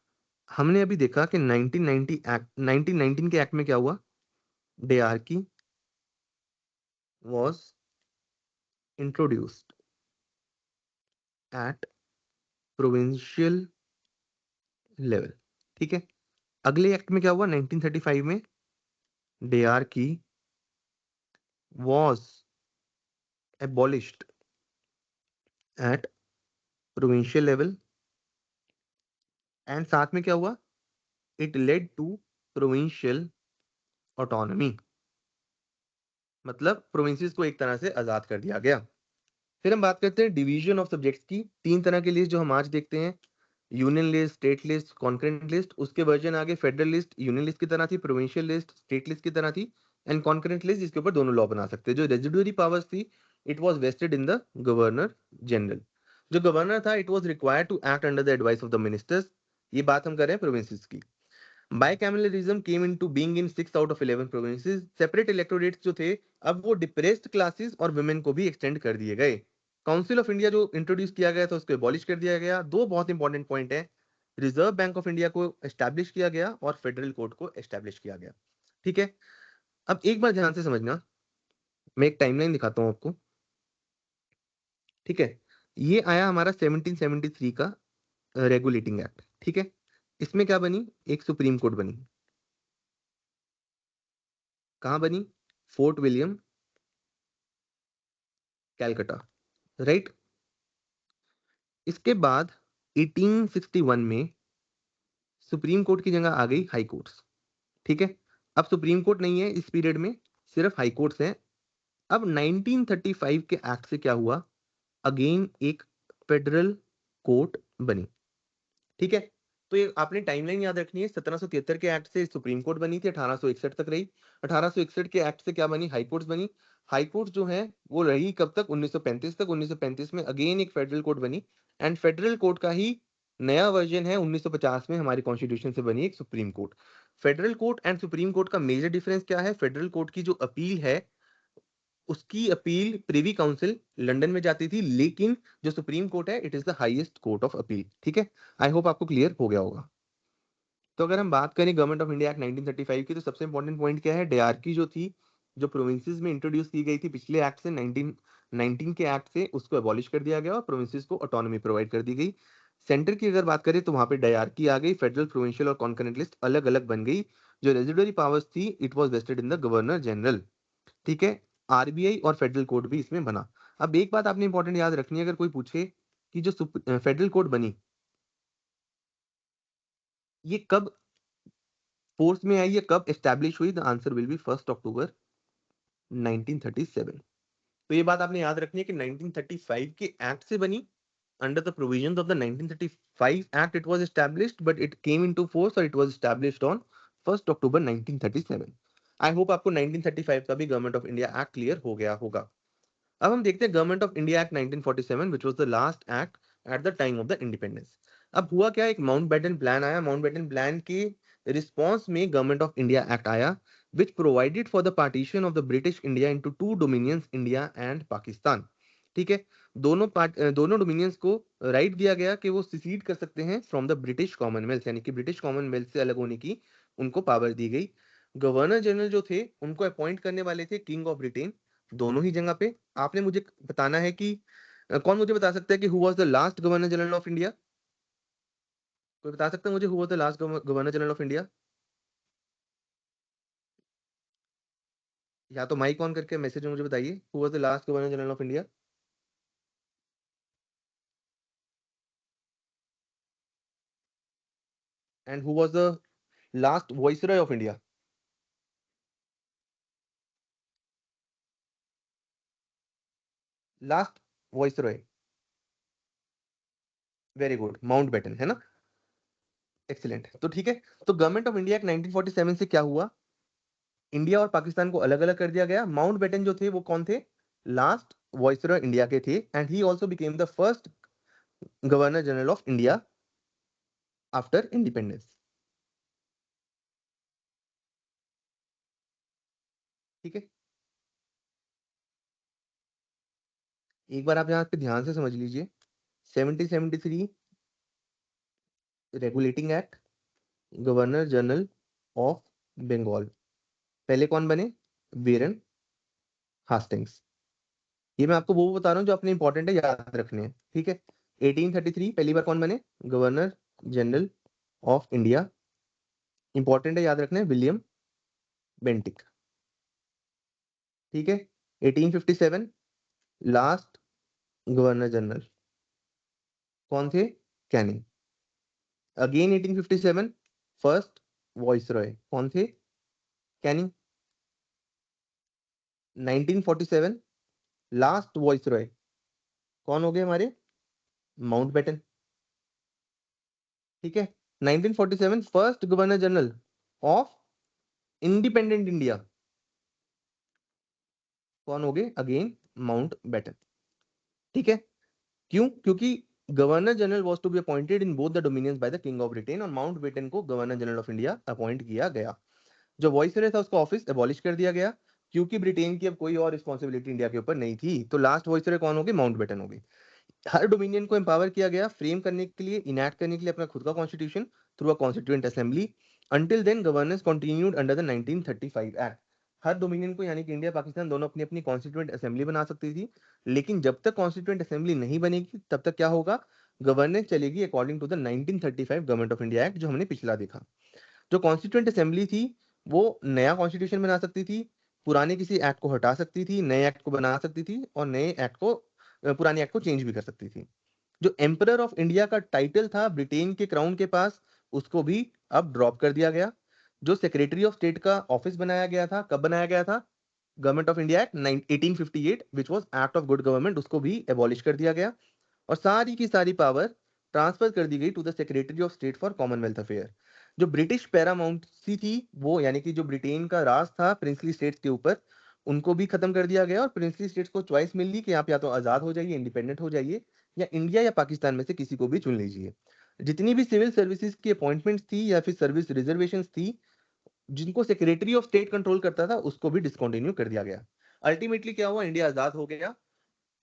हमने अभी देखा कि 1990 एक्ट, 1919 के एक्ट में क्या हुआ, dyarchy was introduced at provincial level, ठीक है। अगले एक्ट में क्या हुआ, 1935 में dyarchy was abolished at provincial level, and साथ में क्या हुआ, it led to provincial autonomy, मतलब प्रोविंसेस को एक तरह से आजाद कर दिया गया। फिर हम बात करते हैं डिवीजन ऑफ सब्जेक्ट्स की। तीन तरह की लिस्ट जो हम आज देखते हैं, union list, state list, concurrent list. उसके वर्जन आगे फेडरल लिस्ट यूनियन लिस्ट की तरह थी, प्रोविंशियल लिस्ट स्टेट लिस्ट की तरह थी, एंड कॉन्करेंट लिस्ट जिसके ऊपर दोनों लॉ बना सकते हैं। जो रेजिडुअरी पावर्स थी, it was vested in the governor general. जो गवर्नर था, it was required to act under the advice of the ministers. ये बात हम कर रहे हैं प्रोविंसेस की। Bicameralism came into being in 6 out of 11 provinces. Separate electorates जो थे, अब वो डिप्रेस्ड क्लासेस और वुमेन को भी एक्सटेंड कर दिए गए। काउंसिल ऑफ इंडिया जो इंट्रोड्यूस किया गया था, उसको एबॉलिश कर दिया गया। दो बहुत इंपॉर्टेंट पॉइंट है, रिजर्व बैंक ऑफ इंडिया को एस्टैब्लिश किया गया और फेडरल कोर्ट को एस्टैब्लिश किया गया। ठीक है, अब एक बार ध्यान से समझना, मैं एक टाइमलाइन दिखाता हूं आपको। ठीक है, ये आया हमारा 1773 का रेगुलेटिंग एक्ट। ठीक है, इसमें क्या बनी, एक सुप्रीम कोर्ट बनी। कहां बनी, फोर्ट विलियम, कैलकटा, राइट। इसके बाद 1861 में सुप्रीम कोर्ट की जगह आ गई हाई कोर्ट्स। ठीक है, अब सुप्रीम कोर्ट नहीं है इस पीरियड में, सिर्फ हाई कोर्ट्स हैं। अब 1935 के एक्ट से क्या हुआ, अगेन एक फेडरल कोर्ट बनी। ठीक है, तो ये आपने टाइमलाइन याद रखनी है। 1773 के एक्ट से सुप्रीम कोर्ट बनी थी, 1861 तक रही। 1861 के एक्ट से क्या बनी, हाई कोर्ट्स बनी। हाई कोर्ट जो है वो रही कब तक, 1935 तक। 1935 में अगेन एक फेडरल कोर्ट बनी, एंड फेडरल कोर्ट का ही नया वर्जन है 1950 में हमारी कॉन्स्टिट्यूशन से बनी एक supreme court. Federal court and supreme court का मेजर डिफरेंस क्या है, फेडरल कोर्ट की जो अपील है, उसकी अपील प्रिवी काउंसिल लंदन में जाती थी, लेकिन जो सुप्रीम कोर्ट है, it is the highest court of appeal. ठीक है, आई होप आपको क्लियर हो गया होगा। तो अगर हम बात करें गवर्नमेंट ऑफ इंडिया एक्ट 1935 की, तो सबसे इंपॉर्टेंट पॉइंट क्या है, डायरकी जो थी, जो प्रोविंसेस में इंट्रोड्यूस की गई थी पिछले एक्ट से, 1919 के एक्ट से, उसको एबॉलिश कर दिया गया और प्रोविंसेस को ऑटोनॉमी प्रोवाइड कर दी गई। सेंटर की अगर बात करें तो वहां पे डायरकी आ गई, फेडरल, प्रोविंशियल और कॉन्करेंट लिस्ट अलग अलग बन गई। जो रेजिडुअरी पावर्स थी, it was vested in the governor general. ठीक है, आरबीआई और फेडरल कोर्ट भी इसमें बना। अब एक बात आपने इंपॉर्टेंट याद रखनी है, अगर कोई पूछे कि जो फेडरल कोर्ट बनी, ये कब फोर्स में आई, ये कब एस्टैब्लिश हुई, द आंसर विल बी 1 अक्टूबर 1937। तो ये बात आपने याद रखनी है कि 1935 के एक्ट से बनी, under the provisions of the 1935 act it was established, but it came into force or it was established on 1st October 1937। I hope आपको 1935 का भी government of India act clear हो गया होगा। अब हम देखते हैं government of India act 1947, which was the last act at the time of the independence। अब हुआ क्या, एक माउंटबेटन प्लान आया। माउंटबेटन प्लान के रिस्पॉन्स में गवर्नमेंट ऑफ इंडिया एक्ट आया, which provided for the partition of the British India into two dominions, India and Pakistan। ठीक है, दोनों डोमिनियंस को राइट दिया गया कि वो सिसीड कर सकते हैं फ्रॉम द ब्रिटिश कॉमनवेल्थ, यानी कि ब्रिटिश कॉमनवेल्थ से अलग होने की उनको पावर दी गई। गवर्नर जनरल जो थे, उनको अपॉइंट करने वाले थे किंग ऑफ ब्रिटेन, दोनों ही जगह पे। आपने मुझे बताना है कि कौन मुझे बता सकता है कि who was the last governor general of India. कोई बता सकता है मुझे, who was the last governor general of India? या तो माइक ऑन करके मैसेज में मुझे बताइए, who was the last governor general of India. And who was the last viceroy of India? Last viceroy, very good, Mountbatten है ना। Excellent, तो ठीक है। तो गवर्नमेंट ऑफ इंडिया 1947 से क्या हुआ, इंडिया और पाकिस्तान को अलग अलग कर दिया गया। माउंटबेटन जो थे वो कौन थे, लास्ट वॉइसरॉय इंडिया के थे, and he also became the first governor general of India after independence. ठीक है, एक बार आप यहाँ पे ध्यान से समझ लीजिए। 1773 regulating act, governor general of Bengal, पहले कौन बने, वेरन हास्टिंग्स। ये मैं आपको वो बता रहा हूँ जो अपने इंपॉर्टेंट है, याद रखने हैं। ठीक है, 1833 पहली बार कौन बने, governor general of India, important है याद रखना है, विलियम बेंटिक। ठीक है, 1857 लास्ट गवर्नर जनरल। कौन थे? कैनिंग। अगेन 1857 फर्स्ट वॉइसरॉय कौन थे? कैनिंग। 1947 लास्ट वॉइसरॉय कौन हो गए हमारे? माउंटबेटन। ठीक है। 1947 first governor general of independent India कौन हो गए? Again Mountbatten. ठीक है। क्यों? क्योंकि governor general was to be appointed in both the dominions by the king of Britain, और माउंटबेटन को governor general of India appoint किया गया। जो वॉइसरॉय था उसका ऑफिस एबॉलिश कर दिया गया, क्योंकि ब्रिटेन की अब कोई और रिस्पॉन्सिबिलिटी इंडिया के ऊपर नहीं थी। तो लास्ट वॉइसरॉय कौन हो गए? माउंटबेटन हो गए। हर डोमिनियन को एम्पावर किया गया फ्रेम करने के लिए, इनैक्ट करने के लिए अपना खुद का constitution through a constituent assembly. Until then governance continued under the 1935 act. हर डोमिनियन को यानी कि इंडिया पाकिस्तान दोनों अपनी अपनी कॉन्स्टिट्यूएंट असेंबली बना सकती थी, लेकिन जब तक कॉन्स्टिट्यूएंट असेंबली नहीं बनेगी तब तक क्या होगा? गवर्नेंस चलेगी according to the 1935 government of India act, जो हमने पिछला देखा। जो कॉन्स्टिट्यूएंट असेंबली थी वो नया कॉन्स्टिट्यूशन बना सकती थी, पुराने किसी एक्ट को हटा सकती थी, नए एक्ट को बना सकती थी, और नए एक्ट को पुराने एक्ट को चेंज भी कर सकती थी। जो एम्परर ऑफ इंडिया का टाइटल था ब्रिटेन के क्राउन के पास, उसको भी अब ड्रॉप कर दिया गया। जो सेक्रेटरी ऑफ स्टेट का ऑफिस बनाया गया था, कब बनाया गया था? Government of India act 1858 which was act of good government, उसको भी एबॉलिश कर दिया गया, और सारी की सारी पावर ट्रांसफर कर दी गई to the secretary of state for Commonwealth affair. जो ब्रिटिश पैरामाउंसी थी, वो यानी कि जो ब्रिटेन का राज था प्रिंसली स्टेट्स के ऊपर, उनको भी खत्म कर दिया गया, और प्रिंसली स्टेट्स को चॉइस मिल ली कि आप या तो आजाद हो जाइए, इंडिपेंडेंट हो जाइए, या इंडिया या पाकिस्तान में से किसी को भी चुन लीजिए। जितनी भी सिविल सर्विसेज की अपॉइंटमेंट्स थी या फिर सर्विस रिजर्वेशंस थी, जिनको सेक्रेटरी ऑफ स्टेट कंट्रोल करता था, उसको भी डिसकंटिन्यू कर दिया गया। अल्टीमेटली क्या हुआ? इंडिया आजाद हो गया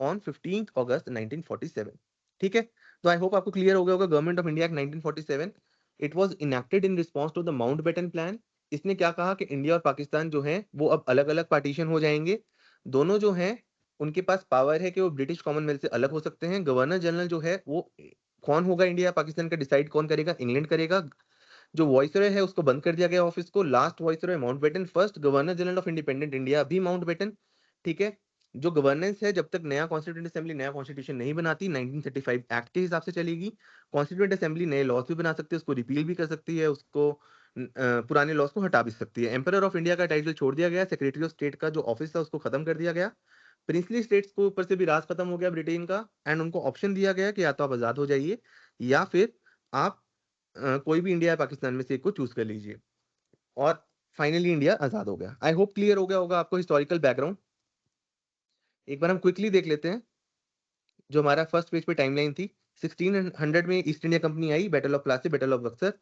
ऑन 15th अगस्त 1947। ठीक है। तो आई होप आपको क्लियर हो गया होगा। Government of India act 1947 it was enacted in response to the Mountbatten plan. इसने क्या कहा कि इंडिया और पाकिस्तान जो है वो अब अलग अलग पार्टीशन हो जाएंगे। दोनों जो हैं उनके पास पावर है कि वो ब्रिटिश कॉमनवेल्थ से अलग हो सकते हैं। गवर्नर जनरल जो है वो कौन होगा इंडिया पाकिस्तान का डिसाइड कौन करेगा? इंग्लैंड करेगा। जो वॉइसरॉय है उसको बंद कर दिया गया ऑफिस को। Last viceroy Mountbatten, first governor general of independent India भी माउंटबेटन। ठीक है। जो गवर्नेंस है जब तक नया कॉन्स्टिट्यूंट असेंबली नया कॉन्स्टिट्यूशन नहीं बनाती 1935 एक्ट के हिसाब से चलेगी। कॉन्स्टिट्यूंट असेंबली नए लॉज भी बना सकती है, उसको रिपील भी कर सकती है, उसको पुराने लॉज को हटा भी सकती है। एम्परर ऑफ इंडिया का टाइटल छोड़ दिया गया, सेक्रेटरी ऑफ स्टेट का जो ऑफिस था उसको खत्म कर दिया गया। प्रिंसली स्टेट्स को ऊपर से भी राज खत्म हो गया ब्रिटेन का, एंड उनको ऑप्शन दिया गया कि या तो आप आजाद हो जाइए या फिर आप कोई भी इंडिया या पाकिस्तान में से एक को चूज कर लीजिए, और फाइनली इंडिया आजाद हो गया। आई होप क्लियर हो गया होगा आपको हिस्टोरिकल बैकग्राउंड। एक बार हम क्विकली देख लेते हैं जो हमारा फर्स्ट पेज पे टाइमलाइन थी। 1600 में east India company I, battle of Plassey, battle of Buxar.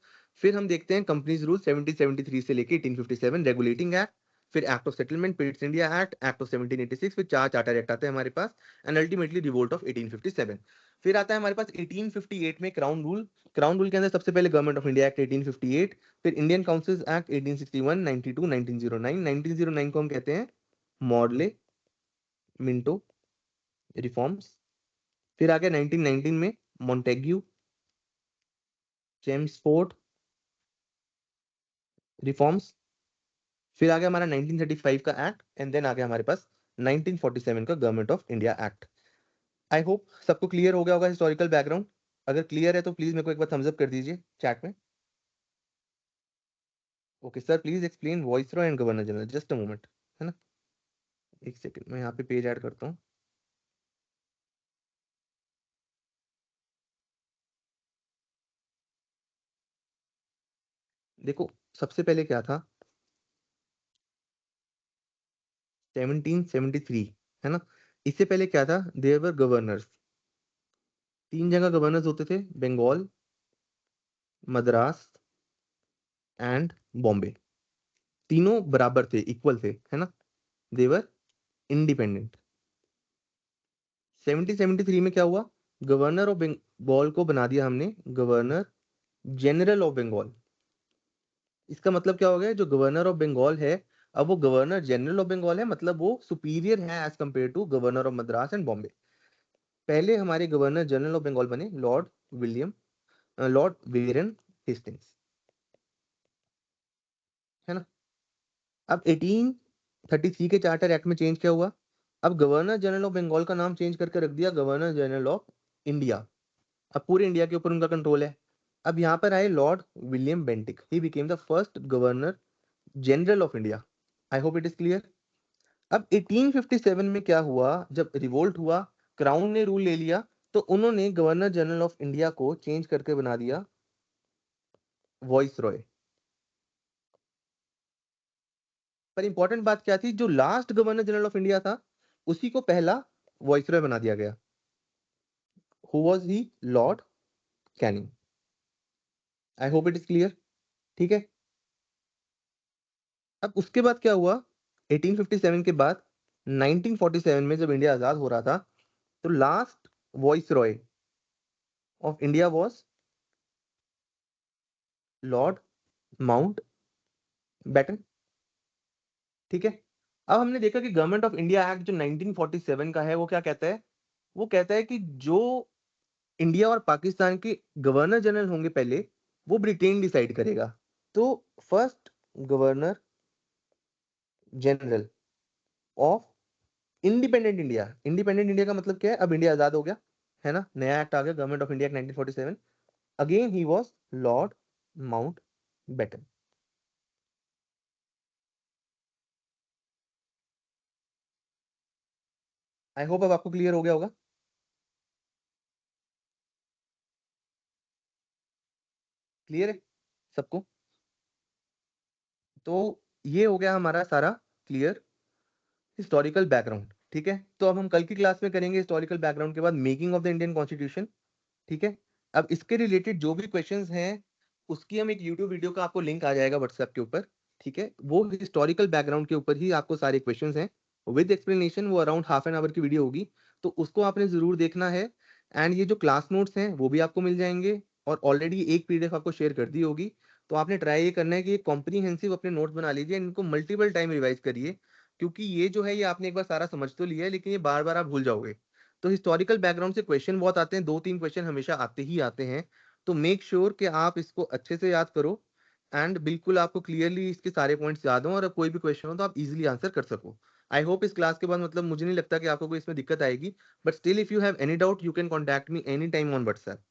फिर हम देखते हैं कंपनीज रूल 1773 से लेके 1857, रेगुलेटिंग एक्ट, फिर act of settlement, Pitt's India act, act of 1786, फिर चार चार्टर एक्ट आते हैं हमारे पास, एंड अल्टीमेटली रिवोल्ट ऑफ 1857। फिर आता है हमारे पास 1858 में क्राउन रूल। क्राउन रूल के अंदर सबसे पहले गवर्नमेंट ऑफ इंडिया एक्ट 1858, फिर इंडियन काउंसिल्स एक्ट 1861, 92, 1909। 1909 को हम कहते हैं मॉडले मिंटो रिफॉर्म्स। फिर आ गया 1919 में मॉन्टेग्यू चेम्सफोर्ड रिफॉर्म्स। फिर आ गया हमारा 1935 का एक्ट, एंड देन आ गया हमारे पास 1947 का government of India act. I hope सबको क्लियर हो गया होगा हिस्टोरिकल बैकग्राउंड। अगर क्लियर है तो प्लीज मेरे को एक बार थम्स अप कर दीजिए चैट में। Okay sir, please explain viceroy and governor general. Just a moment, है ना, एक सेकंड मैं यहाँ पे पेज ऐड करता हूँ। देखो सबसे पहले क्या था, 1773, है ना। इससे पहले क्या था? There were governors. तीन जगह गवर्नर्स होते थे, बंगाल, मद्रास एंड बॉम्बे। तीनों बराबर थे, इक्वल थे, है ना। देवर इंडिपेंडेंट। 1773 में क्या हुआ? गवर्नर ऑफ बंगाल को बना दिया हमने गवर्नर जनरल ऑफ बंगाल। इसका मतलब क्या हो गया? जो गवर्नर ऑफ बंगाल है, अब वो गवर्नर जनरल ऑफ बंगाल है, मतलब वो सुपीरियर है as compare to governor of Madras and Bombay. पहले हमारे गवर्नर जनरल ऑफ बंगाल बने लॉर्ड वेरन हेस्टिंग्स, है ना। अब 1833 के चार्टर एक्ट में चेंज क्या हुआ? अब गवर्नर जनरल ऑफ बंगाल का नाम चेंज करके रख दिया गवर्नर जनरल ऑफ इंडिया। अब पूरे इंडिया के ऊपर उनका कंट्रोल है। अब यहाँ पर आए Lord William Bentinck, he became the first governor general of India. I hope it is clear. अब 1857 में क्या हुआ, जब रिवोल्ट हुआ, क्राउन ने रूल ले लिया, तो उन्होंने गवर्नर जनरल ऑफ इंडिया को चेंज करके बना दिया वॉइस रॉय। पर इंपॉर्टेंट बात क्या थी, जो last governor general of India था उसी को पहला वॉइस रॉय बना दिया गया। Who was he? Lord Canning. I hope it is clear. ठीक है। अब उसके बाद क्या हुआ, 1857 के बाद 1947 में जब इंडिया आजाद हो रहा था, तो last viceroy of India was Lord Mountbatten. ठीक है। अब हमने देखा कि गवर्नमेंट ऑफ इंडिया एक्ट जो 1947 का है वो क्या कहता है, वो कहता है कि जो इंडिया और पाकिस्तान के गवर्नर जनरल होंगे पहले, वो ब्रिटेन डिसाइड करेगा। तो first governor general of independent India, independent India का मतलब क्या है, अब इंडिया आजाद हो गया है ना, नया एक्ट आ गया गवर्नमेंट ऑफ इंडिया 1947, अगेन ही was Lord Mountbatten. I hope अब आपको क्लियर हो गया होगा। क्लियर है सबको? तो ये हो गया हमारा सारा क्लियर हिस्टोरिकल बैकग्राउंड। ठीक है, तो अब हम कल की क्लास में करेंगे हिस्टोरिकल बैकग्राउंड के बाद making of the Indian constitution. ठीक है। अब इसके रिलेटेड जो भी क्वेश्चंस हैं, उसकी हम एक यूट्यूब वीडियो का आपको लिंक आ जाएगा व्हाट्सएप के ऊपर। ठीक है, वो हिस्टोरिकल बैकग्राउंड के ऊपर ही आपको सारे क्वेश्चंस हैं विद एक्सप्लेनेशन, वो अराउंड हाफ एन आवर की वीडियो होगी, तो उसको आपने जरूर देखना है। एंड ये जो क्लास नोट्स हैं वो भी आपको मिल जाएंगे, और ऑलरेडी एक पीडीएफ आपको शेयर कर दी होगी। तो आपने ट्राई ये करना है कि कॉम्प्रीहेंसिव अपने नोट्स बना लीजिए, इनको मल्टीपल टाइम रिवाइज करिए, क्योंकि ये जो है ये आपने एक बार सारा समझ तो लिया है, लेकिन ये बार बार आप भूल जाओगे। तो हिस्टोरिकल बैकग्राउंड से क्वेश्चन बहुत आते हैं, 2-3 क्वेश्चन हमेशा आते ही आते हैं। तो मेक श्योर कि आप इसको अच्छे से याद करो, एंड बिल्कुल आपको क्लियरली इसके सारे पॉइंट्स याद हो, और अब कोई भी क्वेश्चन हो तो आप इजीली आंसर कर सको। आई होप इस क्लास के बाद मतलब मुझे नहीं लगता कि आपको कोई इसमें दिक्कत आएगी, but still if you have any doubt you can contact me any time on WhatsApp.